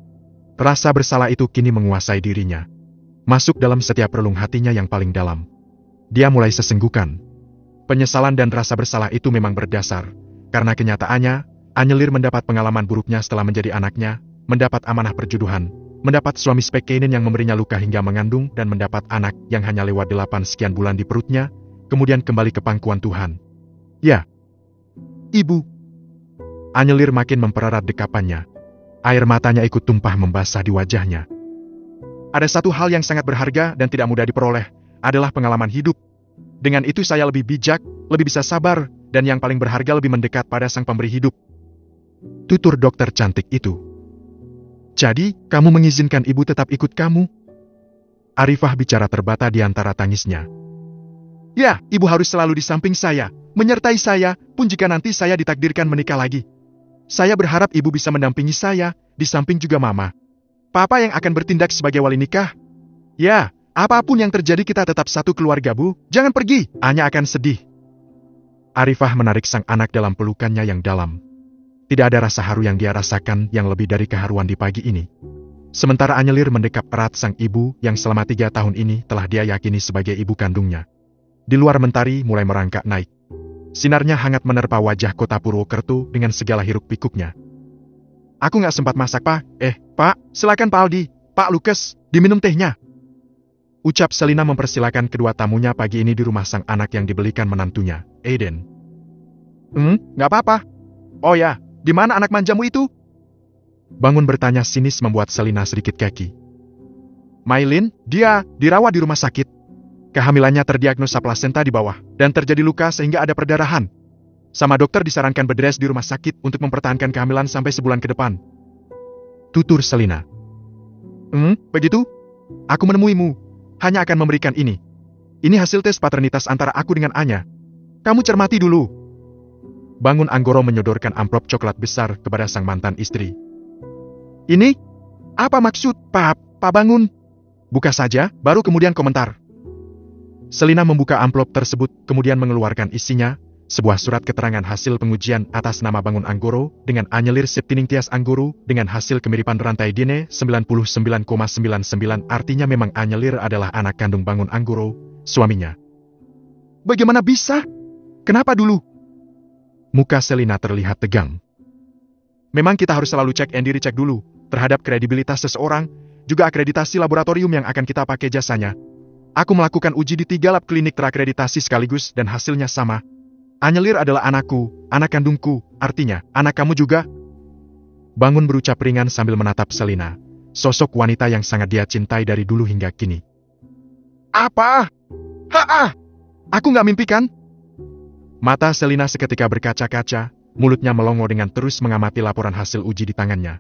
Rasa bersalah itu kini menguasai dirinya. Masuk dalam setiap relung hatinya yang paling dalam. Dia mulai sesenggukan. Penyesalan dan rasa bersalah itu memang berdasar, karena kenyataannya, Anyelir mendapat pengalaman buruknya setelah menjadi anaknya, mendapat amanah perjodohan, mendapat suami spekenen yang memberinya luka hingga mengandung dan mendapat anak yang hanya lewat 8 sekian bulan di perutnya, kemudian kembali ke pangkuan Tuhan. Ya. Ibu. Anyelir makin mempererat dekapannya. Air matanya ikut tumpah membasah di wajahnya. Ada satu hal yang sangat berharga dan tidak mudah diperoleh, adalah pengalaman hidup. Dengan itu saya lebih bijak, lebih bisa sabar, dan yang paling berharga lebih mendekat pada sang pemberi hidup. Tutur dokter cantik itu. Jadi, kamu mengizinkan ibu tetap ikut kamu? Arifah bicara terbata di antara tangisnya. Ya, ibu harus selalu di samping saya, menyertai saya, pun jika nanti saya ditakdirkan menikah lagi. Saya berharap ibu bisa mendampingi saya, di samping juga mama. Papa yang akan bertindak sebagai wali nikah. Ya, apapun yang terjadi kita tetap satu keluarga, Bu. Jangan pergi, Anya akan sedih. Arifah menarik sang anak dalam pelukannya yang dalam. Tidak ada rasa haru yang dia rasakan yang lebih dari keharuan di pagi ini. Sementara Anyelir mendekap erat sang ibu yang selama 3 tahun ini telah dia yakini sebagai ibu kandungnya. Di luar mentari mulai merangkak naik. Sinarnya hangat menerpa wajah kota Purwokerto dengan segala hiruk-pikuknya. Aku nggak sempat masak, Pak. Pak, silakan Pak Aldi, Pak Lukas, diminum tehnya. Ucap Selina mempersilakan kedua tamunya pagi ini di rumah sang anak yang dibelikan menantunya, Aiden. Nggak apa-apa. Oh ya, di mana anak manjamu itu? Bangun bertanya sinis membuat Selina sedikit keki. Mailin, dia dirawat di rumah sakit. Kehamilannya terdiagnosa plasenta di bawah, dan terjadi luka sehingga ada perdarahan. Sama dokter disarankan bed-rest di rumah sakit untuk mempertahankan kehamilan sampai sebulan ke depan. Tutur Selina. Begitu? Aku menemuimu. Hanya akan memberikan ini. Ini hasil tes paternitas antara aku dengan Anya. Kamu cermati dulu. Bangun Anggoro menyodorkan amplop coklat besar kepada sang mantan istri. Ini? Apa maksud, Pak Bangun? Buka saja, baru kemudian komentar. Selina membuka amplop tersebut, kemudian mengeluarkan isinya, sebuah surat keterangan hasil pengujian atas nama Bangun Anggoro, dengan anyelir Septining Tias Anggoro, dengan hasil kemiripan rantai DNA 99,99, artinya memang anyelir adalah anak kandung Bangun Anggoro, suaminya. Bagaimana bisa? Kenapa dulu? Muka Selina terlihat tegang. Memang kita harus selalu cek and recheck dulu, terhadap kredibilitas seseorang, juga akreditasi laboratorium yang akan kita pakai jasanya. Aku melakukan uji di 3 lab klinik terakreditasi sekaligus dan hasilnya sama. Anyelir adalah anakku, anak kandungku, artinya, anak kamu juga. Bangun berucap ringan sambil menatap Selina, sosok wanita yang sangat dia cintai dari dulu hingga kini. Apa? Aku nggak mimpi kan? Mata Selina seketika berkaca-kaca, mulutnya melongo dengan terus mengamati laporan hasil uji di tangannya.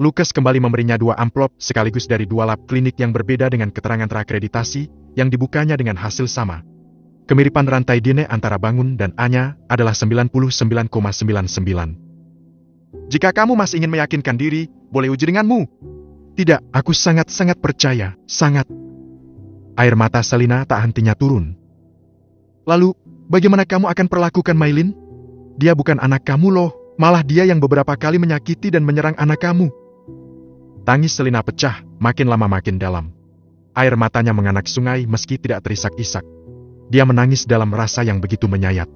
Lukas kembali memberinya 2 amplop sekaligus dari 2 lab klinik yang berbeda dengan keterangan terakreditasi, yang dibukanya dengan hasil sama. Kemiripan rantai DNA antara Bangun dan Anya adalah 99,99. Jika kamu masih ingin meyakinkan diri, boleh uji denganmu. Tidak, aku sangat-sangat percaya, sangat. Air mata Selina tak hentinya turun. Lalu, bagaimana kamu akan perlakukan Mailin? Dia bukan anak kamu loh, malah dia yang beberapa kali menyakiti dan menyerang anak kamu. Tangis Selina pecah, makin lama makin dalam. Air matanya menganak sungai meski tidak terisak-isak. Dia menangis dalam rasa yang begitu menyayat.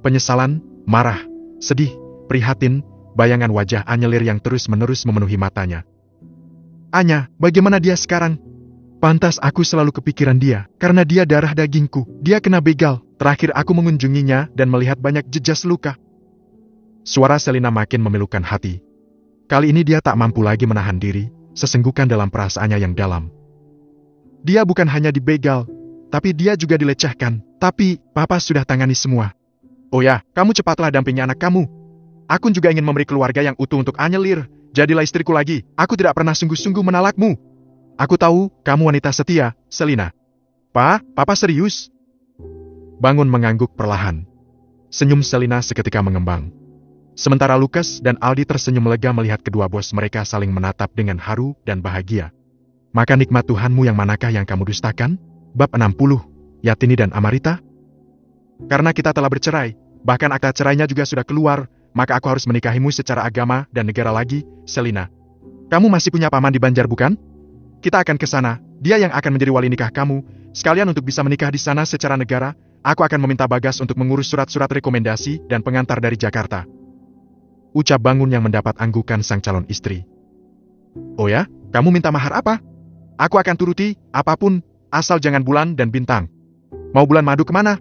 Penyesalan, marah, sedih, prihatin, bayangan wajah Anyelir yang terus-menerus memenuhi matanya. Anya, bagaimana dia sekarang? Pantas aku selalu kepikiran dia, karena dia darah dagingku. Dia kena begal. Terakhir aku mengunjunginya dan melihat banyak jejas luka. Suara Selina makin memilukan hati. Kali ini dia tak mampu lagi menahan diri, sesenggukan dalam perasaannya yang dalam. Dia bukan hanya dibegal, tapi dia juga dilecehkan. Tapi, Papa sudah tangani semua. Oh ya, kamu cepatlah dampingi anak kamu. Aku juga ingin memberi keluarga yang utuh untuk Anyelir. Jadilah istriku lagi. Aku tidak pernah sungguh-sungguh menalakmu. Aku tahu, kamu wanita setia, Selina. Papa serius? Bangun mengangguk perlahan. Senyum Selina seketika mengembang. Sementara Lukas dan Aldi tersenyum lega melihat kedua bos mereka saling menatap dengan haru dan bahagia. Maka nikmat Tuhanmu yang manakah yang kamu dustakan? Bab 60, Yatini dan Amarita? Karena kita telah bercerai, bahkan akta cerainya juga sudah keluar, maka aku harus menikahimu secara agama dan negara lagi, Selina. Kamu masih punya paman di Banjar bukan? Kita akan ke sana, dia yang akan menjadi wali nikah kamu, sekalian untuk bisa menikah di sana secara negara, aku akan meminta Bagas untuk mengurus surat-surat rekomendasi dan pengantar dari Jakarta. Ucap Bangun yang mendapat anggukan sang calon istri. Oh ya, kamu minta mahar apa? Aku akan turuti, apapun, asal jangan bulan dan bintang. Mau bulan madu kemana?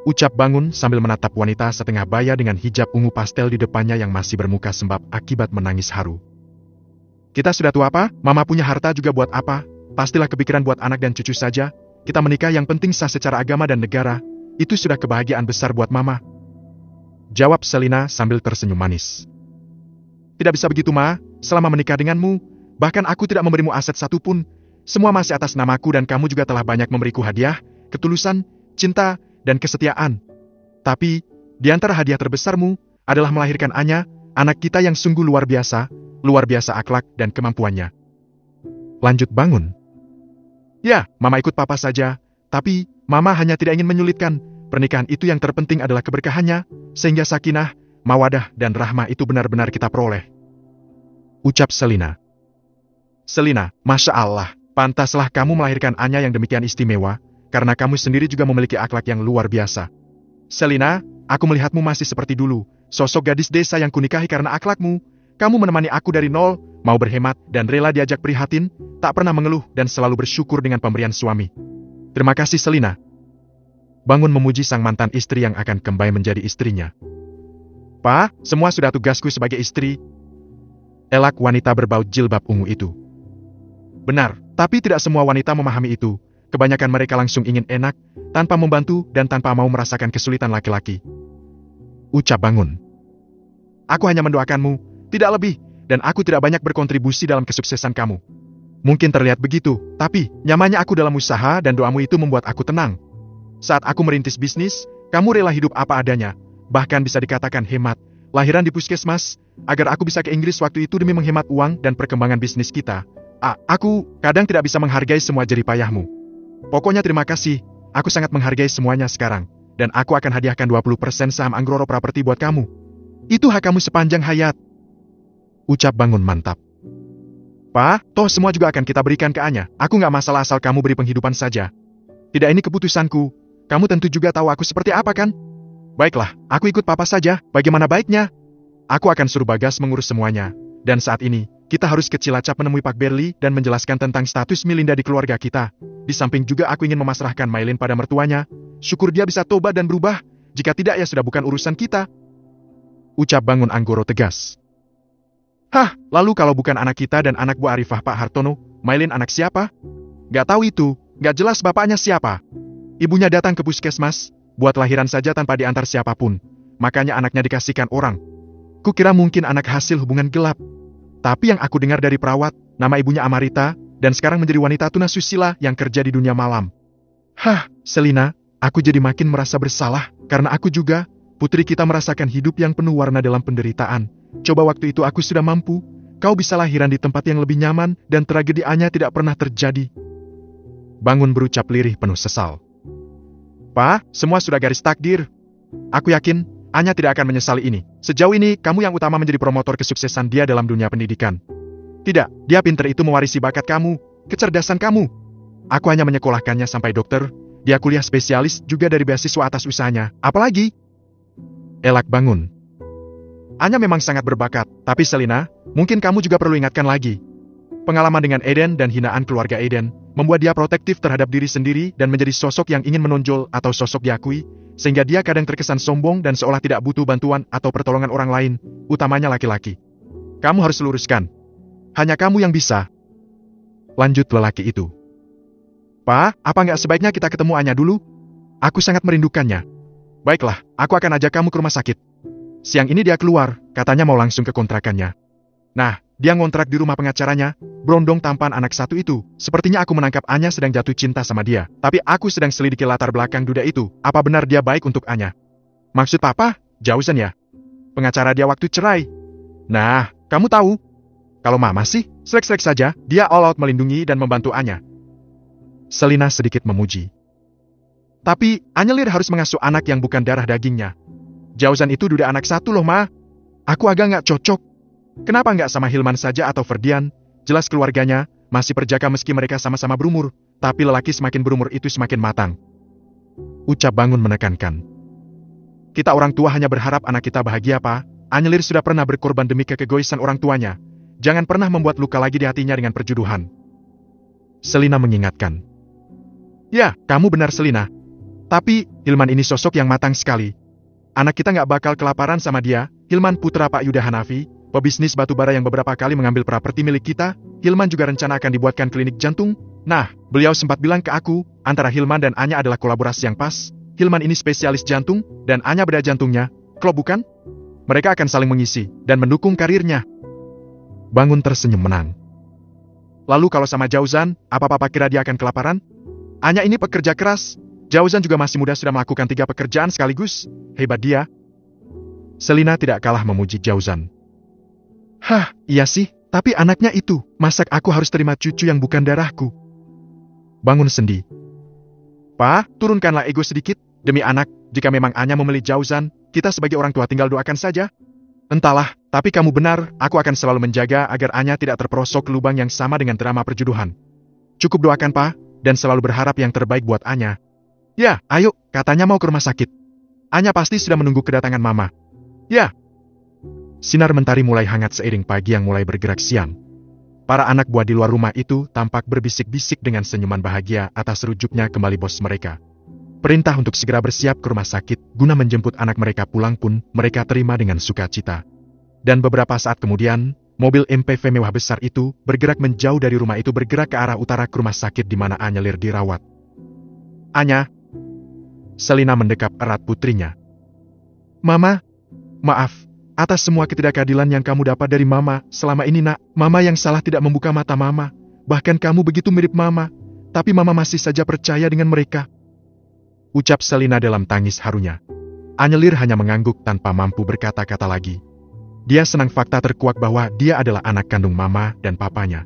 Ucap Bangun sambil menatap wanita setengah baya dengan hijab ungu pastel di depannya yang masih bermuka sembab akibat menangis haru. Kita sudah tua apa? Mama punya harta juga buat apa? Pastilah kepikiran buat anak dan cucu saja. Kita menikah yang penting sah secara agama dan negara. Itu sudah kebahagiaan besar buat Mama. Jawab Selina sambil tersenyum manis. Tidak bisa begitu, Ma. Selama menikah denganmu, bahkan aku tidak memberimu aset satupun. Semua masih atas namaku dan kamu juga telah banyak memberiku hadiah, ketulusan, cinta, dan kesetiaan. Tapi, di antara hadiah terbesarmu adalah melahirkan Anya, anak kita yang sungguh luar biasa akhlak dan kemampuannya. Lanjut Bangun. Ya, Mama ikut Papa saja, tapi Mama hanya tidak ingin menyulitkan. Pernikahan itu yang terpenting adalah keberkahannya, sehingga sakinah, mawadah, dan rahmah itu benar-benar kita peroleh. Ucap Selina. Selina, Masya Allah, pantaslah kamu melahirkan Anya yang demikian istimewa, karena kamu sendiri juga memiliki akhlak yang luar biasa. Selina, aku melihatmu masih seperti dulu, sosok gadis desa yang kunikahi karena akhlakmu. Kamu menemani aku dari nol, mau berhemat dan rela diajak prihatin, tak pernah mengeluh dan selalu bersyukur dengan pemberian suami. Terima kasih Selina. Bangun memuji sang mantan istri yang akan kembali menjadi istrinya. Pa, semua sudah tugasku sebagai istri. Elak wanita berbau jilbab ungu itu. Benar, tapi tidak semua wanita memahami itu. Kebanyakan mereka langsung ingin enak, tanpa membantu dan tanpa mau merasakan kesulitan laki-laki. Ucap Bangun. Aku hanya mendoakanmu, tidak lebih, dan aku tidak banyak berkontribusi dalam kesuksesan kamu. Mungkin terlihat begitu, tapi nyamannya aku dalam usaha dan doamu itu membuat aku tenang. Saat aku merintis bisnis, kamu rela hidup apa adanya, bahkan bisa dikatakan hemat, lahiran di puskesmas, agar aku bisa ke Inggris waktu itu demi menghemat uang dan perkembangan bisnis kita. Aku kadang tidak bisa menghargai semua jerih payahmu. Pokoknya terima kasih, aku sangat menghargai semuanya sekarang, dan aku akan hadiahkan 20% saham Anggoro Property buat kamu. Itu hak kamu sepanjang hayat. Ucap Bangun mantap. Pak, toh semua juga akan kita berikan ke Anya. Aku nggak masalah asal kamu beri penghidupan saja. Tidak, ini keputusanku. Kamu tentu juga tahu aku seperti apa kan? Baiklah, aku ikut papa saja. Bagaimana baiknya? Aku akan suruh Bagas mengurus semuanya. Dan saat ini, kita harus ke Cilacap menemui Pak Berli dan menjelaskan tentang status Melinda di keluarga kita. Di samping juga aku ingin memasrahkan Mailin pada mertuanya. Syukur dia bisa tobat dan berubah. Jika tidak ya sudah bukan urusan kita. Ucap Bangun Anggoro tegas. Hah, lalu kalau bukan anak kita dan anak Bu Arifah Pak Hartono, Mailin anak siapa? Gak tahu itu, gak jelas bapaknya siapa. Ibunya datang ke puskesmas, buat lahiran saja tanpa diantar siapapun. Makanya anaknya dikasihkan orang. Kukira mungkin anak hasil hubungan gelap. Tapi yang aku dengar dari perawat, nama ibunya Amarita, dan sekarang menjadi wanita tunasusila yang kerja di dunia malam. Hah, Selina, aku jadi makin merasa bersalah, karena aku juga, putri kita merasakan hidup yang penuh warna dalam penderitaan. Coba waktu itu aku sudah mampu, kau bisa lahiran di tempat yang lebih nyaman, dan tragedi Anya tidak pernah terjadi. Bangun berucap lirih penuh sesal. Pak, semua sudah garis takdir. Aku yakin, Anya tidak akan menyesali ini. Sejauh ini, kamu yang utama menjadi promotor kesuksesan dia dalam dunia pendidikan. Tidak, dia pintar itu mewarisi bakat kamu, kecerdasan kamu. Aku hanya menyekolahkannya sampai dokter, dia kuliah spesialis juga dari beasiswa atas usahanya. Apalagi? Elak Bangun. Anya memang sangat berbakat, tapi Selina, mungkin kamu juga perlu ingatkan lagi. Pengalaman dengan Eden dan hinaan keluarga Eden, membuat dia protektif terhadap diri sendiri dan menjadi sosok yang ingin menonjol atau sosok diakui, sehingga dia kadang terkesan sombong dan seolah tidak butuh bantuan atau pertolongan orang lain, utamanya laki-laki. Kamu harus luruskan. Hanya kamu yang bisa. Lanjut lelaki itu. Pak, apa nggak sebaiknya kita ketemu Anya dulu? Aku sangat merindukannya. Baiklah, aku akan ajak kamu ke rumah sakit. Siang ini dia keluar, katanya mau langsung ke kontrakannya. Nah, dia ngontrak di rumah pengacaranya, berondong tampan anak satu itu. Sepertinya aku menangkap Anya sedang jatuh cinta sama dia. Tapi aku sedang selidiki latar belakang duda itu. Apa benar dia baik untuk Anya? Maksud papa, Jausan ya? Pengacara dia waktu cerai. Nah, kamu tahu. Kalau mama sih, selek-selek saja, dia all out melindungi dan membantu Anya. Selina sedikit memuji. Tapi, Anyelir harus mengasuh anak yang bukan darah dagingnya. Jausan itu duda anak satu loh, Ma. Aku agak nggak cocok. Kenapa nggak sama Hilman saja atau Ferdian? Jelas keluarganya masih perjaka meski mereka sama-sama berumur, tapi lelaki semakin berumur itu semakin matang. Ucap Bangun menekankan. Kita orang tua hanya berharap anak kita bahagia, Pak. Anyelir sudah pernah berkorban demi keegoisan orang tuanya. Jangan pernah membuat luka lagi di hatinya dengan perjuduhan. Selina mengingatkan. Ya, kamu benar Selina. Tapi, Hilman ini sosok yang matang sekali. Anak kita nggak bakal kelaparan sama dia. Hilman putra Pak Yuda Hanafi, pebisnis batubara yang beberapa kali mengambil properti milik kita. Hilman juga rencana akan dibuatkan klinik jantung. Nah, beliau sempat bilang ke aku, antara Hilman dan Anya adalah kolaborasi yang pas. Hilman ini spesialis jantung, dan Anya bedah jantungnya. Klop bukan? Mereka akan saling mengisi, dan mendukung karirnya. Bangun tersenyum menang. Lalu kalau sama Jausan, apa papa kira dia akan kelaparan? Anya ini pekerja keras. Jausan juga masih muda sudah melakukan 3 pekerjaan sekaligus. Hebat dia. Selina tidak kalah memuji Jausan. Hah, iya sih, tapi anaknya itu, masak aku harus terima cucu yang bukan darahku. Bangun sendi. Pa, turunkanlah ego sedikit, demi anak, jika memang Anya memilih Jausan, kita sebagai orang tua tinggal doakan saja. Entahlah, tapi kamu benar, aku akan selalu menjaga agar Anya tidak terperosok ke lubang yang sama dengan drama perjuduhan. Cukup doakan, Pa, dan selalu berharap yang terbaik buat Anya. Ya, ayo, katanya mau ke rumah sakit. Anya pasti sudah menunggu kedatangan Mama. Ya. Sinar mentari mulai hangat seiring pagi yang mulai bergerak siang. Para anak buah di luar rumah itu tampak berbisik-bisik dengan senyuman bahagia atas rujuknya kembali bos mereka. Perintah untuk segera bersiap ke rumah sakit guna menjemput anak mereka pulang pun mereka terima dengan sukacita. Dan beberapa saat kemudian, mobil MPV mewah besar itu bergerak menjauh dari rumah itu bergerak ke arah utara ke rumah sakit di mana Anyelir dirawat. Anya. Selina mendekap erat putrinya. Mama, maaf, atas semua ketidakadilan yang kamu dapat dari Mama selama ini nak. Mama yang salah tidak membuka mata Mama. bahkan kamu begitu mirip Mama. Tapi Mama masih saja percaya dengan mereka. Ucap Selina dalam tangis harunya. Anyelir hanya mengangguk tanpa mampu berkata-kata lagi. Dia senang fakta terkuak bahwa dia adalah anak kandung Mama dan papanya.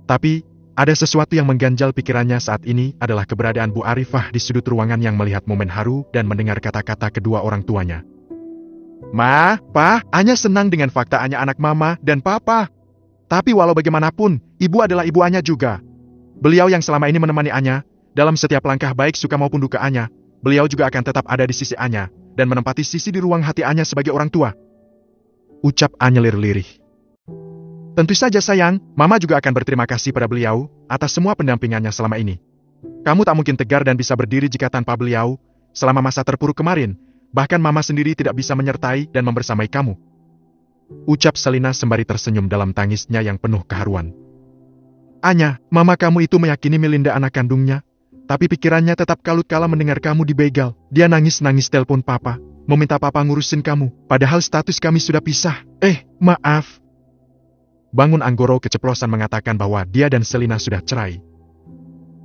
Tapi, ada sesuatu yang mengganjal pikirannya saat ini adalah keberadaan Bu Arifah di sudut ruangan yang melihat momen haru dan mendengar kata-kata kedua orang tuanya. Ma, Pa, Anya senang dengan fakta Anya anak Mama dan Papa. Tapi walau bagaimanapun, Ibu adalah ibu Anya juga. Beliau yang selama ini menemani Anya, dalam setiap langkah baik suka maupun duka Anya, beliau juga akan tetap ada di sisi Anya, dan menempati sisi di ruang hati Anya sebagai orang tua. Ucap Anyelir lirih. Tentu saja sayang, Mama juga akan berterima kasih pada beliau, atas semua pendampingannya selama ini. Kamu tak mungkin tegar dan bisa berdiri jika tanpa beliau, selama masa terpuruk kemarin, bahkan Mama sendiri tidak bisa menyertai dan membersamai kamu. Ucap Selina sembari tersenyum dalam tangisnya yang penuh keharuan. Anya, Mama kamu itu meyakini Melinda anak kandungnya, tapi pikirannya tetap kalut kala mendengar kamu dibegal. Dia nangis-nangis telepon Papa, meminta Papa ngurusin kamu, padahal status kami sudah pisah. Maaf. Bangun Anggoro keceplosan mengatakan bahwa dia dan Selina sudah cerai.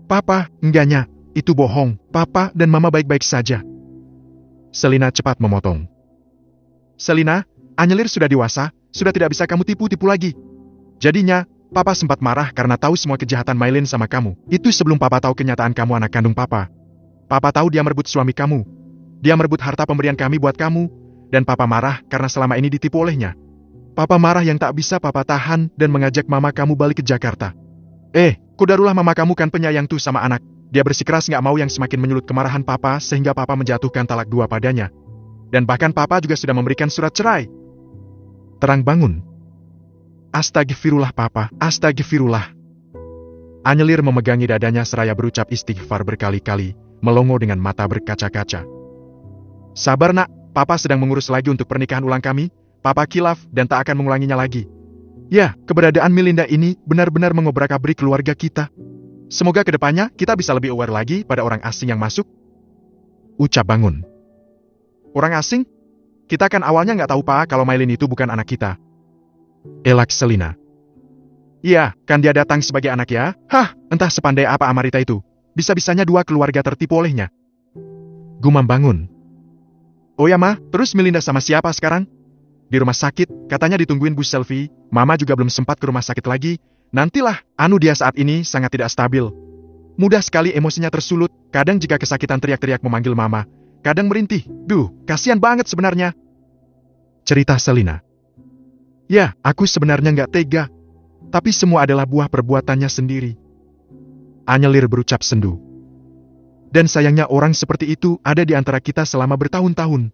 Papa, enggaknya, itu bohong. Papa dan Mama baik-baik saja. Selina cepat memotong. Selina, Anyelir sudah dewasa, sudah tidak bisa kamu tipu-tipu lagi. Jadinya, Papa sempat marah karena tahu semua kejahatan Maylin sama kamu. Itu sebelum Papa tahu kenyataan kamu anak kandung Papa. Papa tahu dia merebut suami kamu. Dia merebut harta pemberian kami buat kamu. Dan Papa marah karena selama ini ditipu olehnya. Papa marah yang tak bisa Papa tahan dan mengajak Mama kamu balik ke Jakarta. Kudarulah Mama kamu kan penyayang tuh sama anak. Dia bersikeras gak mau yang semakin menyulut kemarahan Papa sehingga Papa menjatuhkan talak 2 padanya. Dan bahkan Papa juga sudah memberikan surat cerai. Terang bangun. Astagfirullah Papa, astagfirullah. Anyelir memegangi dadanya seraya berucap istighfar berkali-kali, melongo dengan mata berkaca-kaca. Sabar nak, Papa sedang mengurus lagi untuk pernikahan ulang kami, Papa kilaf dan tak akan mengulanginya lagi. Ya, keberadaan Melinda ini benar-benar mengobrak-abrik keluarga kita. Semoga kedepannya kita bisa lebih aware lagi pada orang asing yang masuk. Ucap bangun. Orang asing? Kita kan awalnya nggak tahu Pak kalau Maylin itu bukan anak kita. Elak Selina. Iya, kan dia datang sebagai anak ya? Entah sepandai apa Amarita itu. Bisa-bisanya 2 keluarga tertipu olehnya. Gumam bangun. Oh ya Ma, terus Melinda sama siapa sekarang? Di rumah sakit, katanya ditungguin Bu Selvi. Mama juga belum sempat ke rumah sakit lagi. Nantilah, dia saat ini sangat tidak stabil. Mudah sekali emosinya tersulut, kadang jika kesakitan teriak-teriak memanggil Mama. Kadang merintih, kasihan banget sebenarnya. Cerita Selina. Ya, aku sebenarnya nggak tega. Tapi semua adalah buah perbuatannya sendiri. Anyelir berucap sendu. Dan sayangnya orang seperti itu ada di antara kita selama bertahun-tahun.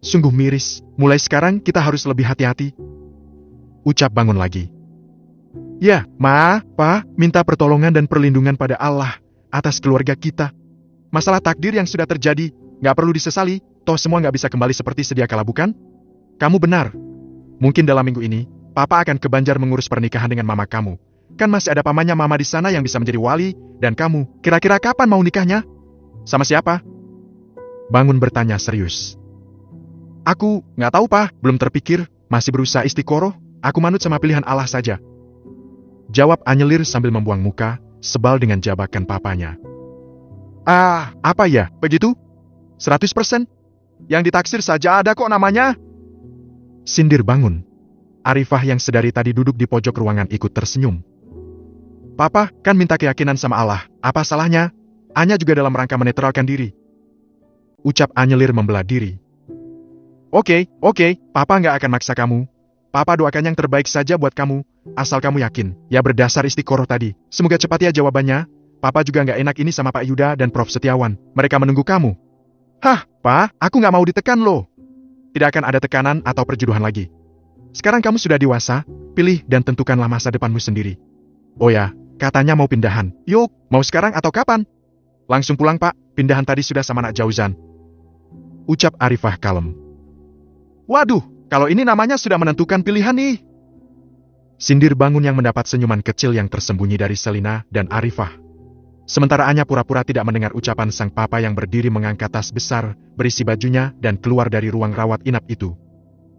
Sungguh miris, mulai sekarang kita harus lebih hati-hati. Ucap bangun lagi. Ya, Ma, Pa, minta pertolongan dan perlindungan pada Allah atas keluarga kita. Masalah takdir yang sudah terjadi, nggak perlu disesali, toh semua nggak bisa kembali seperti sedia kala bukan? Kamu benar. Mungkin dalam minggu ini, Papa akan ke Banjar mengurus pernikahan dengan Mama kamu. Kan masih ada pamannya Mama di sana yang bisa menjadi wali, dan kamu, kira-kira kapan mau nikahnya? Sama siapa? Bangun bertanya serius. Aku, nggak tahu Pa, belum terpikir, masih berusaha istiqoroh, aku manut sama pilihan Allah saja. Jawab Anyelir sambil membuang muka, sebal dengan jabakan papanya. Apa ya, begitu? 100%? Yang ditaksir saja ada kok namanya. Sindir bangun. Arifah yang sedari tadi duduk di pojok ruangan ikut tersenyum. Papa kan minta keyakinan sama Allah, apa salahnya? Anya juga dalam rangka menetralkan diri. Ucap Anyelir membelah diri. Oke, Papa nggak akan maksa kamu. Papa doakan yang terbaik saja buat kamu, asal kamu yakin, ya berdasar istiqoroh tadi. Semoga cepat ya jawabannya. Papa juga nggak enak ini sama Pak Yuda dan Prof Setiawan. Mereka menunggu kamu. Pa, aku nggak mau ditekan loh. Tidak akan ada tekanan atau perjodohan lagi. Sekarang kamu sudah dewasa, pilih dan tentukanlah masa depanmu sendiri. Oh ya, katanya mau pindahan. Yuk, mau sekarang atau kapan? Langsung pulang Pak, pindahan tadi sudah sama Nak Jauzan. Ucap Arifah kalem. Waduh, kalau ini namanya sudah menentukan pilihan nih. Sindir bangun yang mendapat senyuman kecil yang tersembunyi dari Selina dan Arifah. Sementara Anya pura-pura tidak mendengar ucapan sang papa yang berdiri mengangkat tas besar, berisi bajunya dan keluar dari ruang rawat inap itu.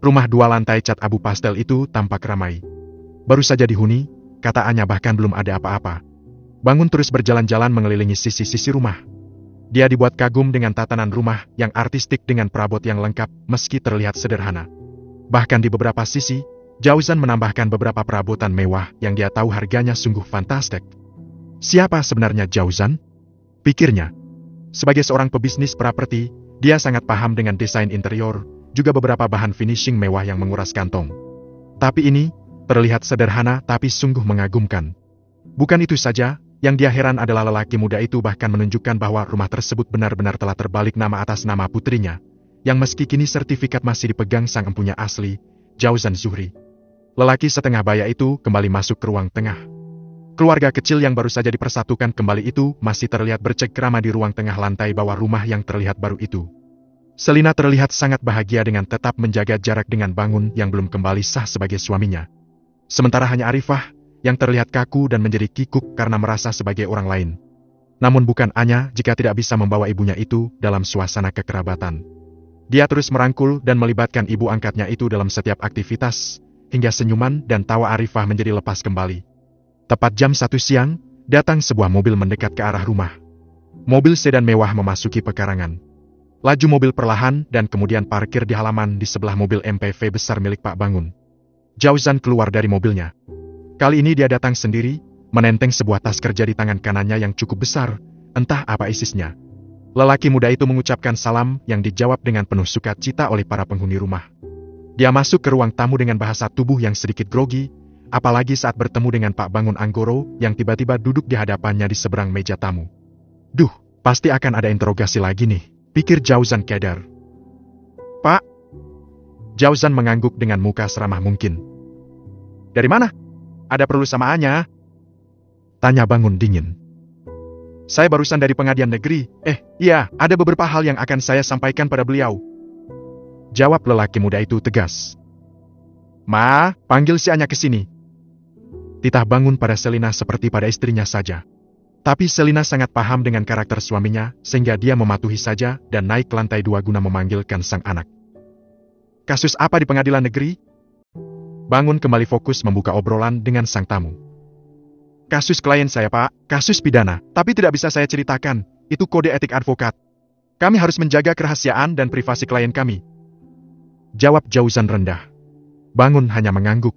Rumah 2 lantai cat abu pastel itu tampak ramai. Baru saja dihuni, kata Anya, bahkan belum ada apa-apa. Bangun terus berjalan-jalan mengelilingi sisi-sisi rumah. Dia dibuat kagum dengan tatanan rumah yang artistik dengan perabot yang lengkap meski terlihat sederhana. Bahkan di beberapa sisi, Jauzan menambahkan beberapa perabotan mewah yang dia tahu harganya sungguh fantastik. Siapa sebenarnya Jauzan? Pikirnya. Sebagai seorang pebisnis properti, dia sangat paham dengan desain interior, juga beberapa bahan finishing mewah yang menguras kantong. Tapi ini, terlihat sederhana tapi sungguh mengagumkan. Bukan itu saja, yang dia heran adalah lelaki muda itu bahkan menunjukkan bahwa rumah tersebut benar-benar telah terbalik nama atas nama putrinya, yang meski kini sertifikat masih dipegang sang empunya asli, Jauzan Zuhri. Lelaki setengah baya itu kembali masuk ke ruang tengah. Keluarga kecil yang baru saja dipersatukan kembali itu masih terlihat bercengkrama di ruang tengah lantai bawah rumah yang terlihat baru itu. Selina terlihat sangat bahagia dengan tetap menjaga jarak dengan Bangun yang belum kembali sah sebagai suaminya. Sementara hanya Arifah yang terlihat kaku dan menjadi kikuk karena merasa sebagai orang lain. Namun bukan Anya jika tidak bisa membawa ibunya itu dalam suasana kekerabatan. Dia terus merangkul dan melibatkan ibu angkatnya itu dalam setiap aktivitas, hingga senyuman dan tawa Arifah menjadi lepas kembali. Tepat jam 1 siang, datang sebuah mobil mendekat ke arah rumah. Mobil sedan mewah memasuki pekarangan. Laju mobil perlahan dan kemudian parkir di halaman di sebelah mobil MPV besar milik Pak Bangun. Jauzan keluar dari mobilnya. Kali ini dia datang sendiri, menenteng sebuah tas kerja di tangan kanannya yang cukup besar, entah apa isinya. Lelaki muda itu mengucapkan salam yang dijawab dengan penuh sukacita oleh para penghuni rumah. Dia masuk ke ruang tamu dengan bahasa tubuh yang sedikit grogi, apalagi saat bertemu dengan Pak Bangun Anggoro yang tiba-tiba duduk di hadapannya di seberang meja tamu. Duh, pasti akan ada interogasi lagi nih, pikir Jauzan kedar. Pak? Jauzan mengangguk dengan muka seramah mungkin. Dari mana? Ada perlu sama Anya? Tanya Bangun dingin. Saya barusan dari pengadilan negeri. Iya, ada beberapa hal yang akan saya sampaikan pada beliau. Jawab lelaki muda itu tegas. Ma, panggil si Anya ke sini. Titah Bangun pada Selina seperti pada istrinya saja. Tapi Selina sangat paham dengan karakter suaminya, sehingga dia mematuhi saja dan naik ke lantai 2 guna memanggilkan sang anak. Kasus apa di pengadilan negeri? Bangun kembali fokus membuka obrolan dengan sang tamu. Kasus klien saya, Pak, kasus pidana, tapi tidak bisa saya ceritakan, itu kode etik advokat. Kami harus menjaga kerahasiaan dan privasi klien kami. Jawab Jauzan rendah. Bangun hanya mengangguk.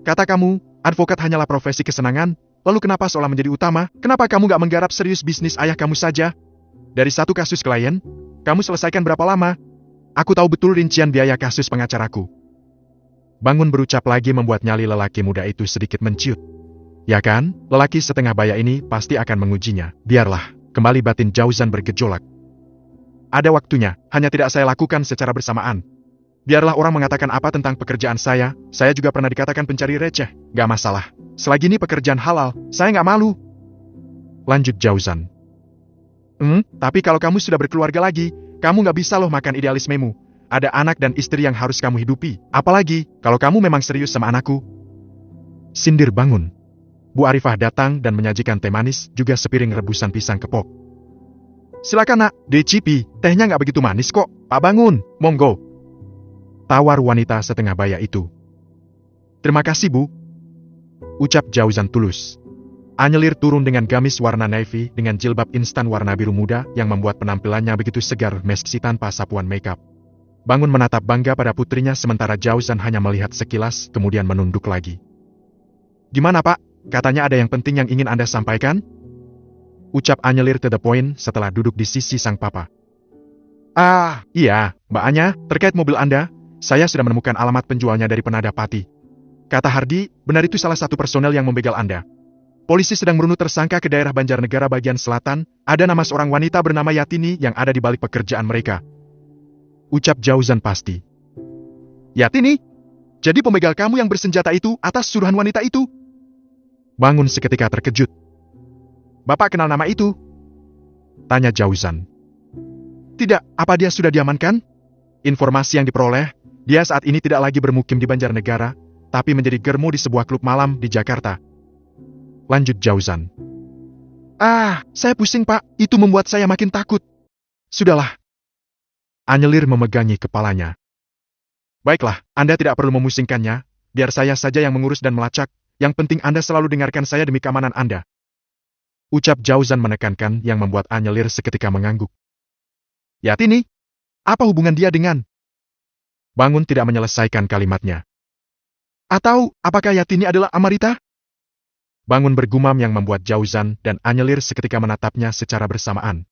Kata kamu, advokat hanyalah profesi kesenangan, lalu kenapa seolah menjadi utama? Kenapa kamu gak menggarap serius bisnis ayah kamu saja? Dari satu kasus klien, kamu selesaikan berapa lama? Aku tahu betul rincian biaya kasus pengacaraku. Bangun berucap lagi membuat nyali lelaki muda itu sedikit menciut. Ya kan, lelaki setengah baya ini pasti akan mengujinya. Biarlah, kembali batin Jauzan bergejolak. Ada waktunya, hanya tidak saya lakukan secara bersamaan. Biarlah orang mengatakan apa tentang pekerjaan saya juga pernah dikatakan pencari receh, gak masalah. Selagi ini pekerjaan halal, saya gak malu. Lanjut Jauzan. Tapi kalau kamu sudah berkeluarga lagi, kamu gak bisa loh makan idealismemu. Ada anak dan istri yang harus kamu hidupi. Apalagi, kalau kamu memang serius sama anakku. Sindir Bangun. Bu Arifah datang dan menyajikan teh manis, juga sepiring rebusan pisang kepok. Silakan nak, dicipi, tehnya nggak begitu manis kok. Pak Bangun, monggo. Tawar wanita setengah baya itu. Terima kasih Bu. Ucap Jauzan tulus. Anyelir turun dengan gamis warna navy dengan jilbab instan warna biru muda yang membuat penampilannya begitu segar meski tanpa sapuan makeup. Bangun menatap bangga pada putrinya sementara Jauzan hanya melihat sekilas kemudian menunduk lagi. Gimana Pak? Katanya ada yang penting yang ingin Anda sampaikan? Ucap Anyelir to the point setelah duduk di sisi sang papa. Iya, Mbak Anya, terkait mobil Anda, saya sudah menemukan alamat penjualnya dari Penada Pati. Kata Hardi, benar itu salah satu personel yang membegal Anda. Polisi sedang merunut tersangka ke daerah Banjarnegara bagian selatan, ada nama seorang wanita bernama Yatini yang ada di balik pekerjaan mereka. Ucap Jauzan pasti. Yatini? Jadi pembegal kamu yang bersenjata itu atas suruhan wanita itu? Bangun seketika terkejut. Bapak kenal nama itu? Tanya Jauzan. Tidak, apa dia sudah diamankan? Informasi yang diperoleh, dia saat ini tidak lagi bermukim di Banjarnegara, tapi menjadi germo di sebuah klub malam di Jakarta. Lanjut Jauzan. Saya pusing Pak, itu membuat saya makin takut. Sudahlah. Anyelir memegangi kepalanya. Baiklah, Anda tidak perlu memusingkannya, biar saya saja yang mengurus dan melacak, Yang penting Anda selalu dengarkan saya demi keamanan Anda. Ucap Jauzan menekankan yang membuat Anyelir seketika mengangguk. Yatini? Apa hubungan dia dengan? Bangun tidak menyelesaikan kalimatnya. Atau, apakah Yatini adalah Amarita? Bangun bergumam yang membuat Jauzan dan Anyelir seketika menatapnya secara bersamaan.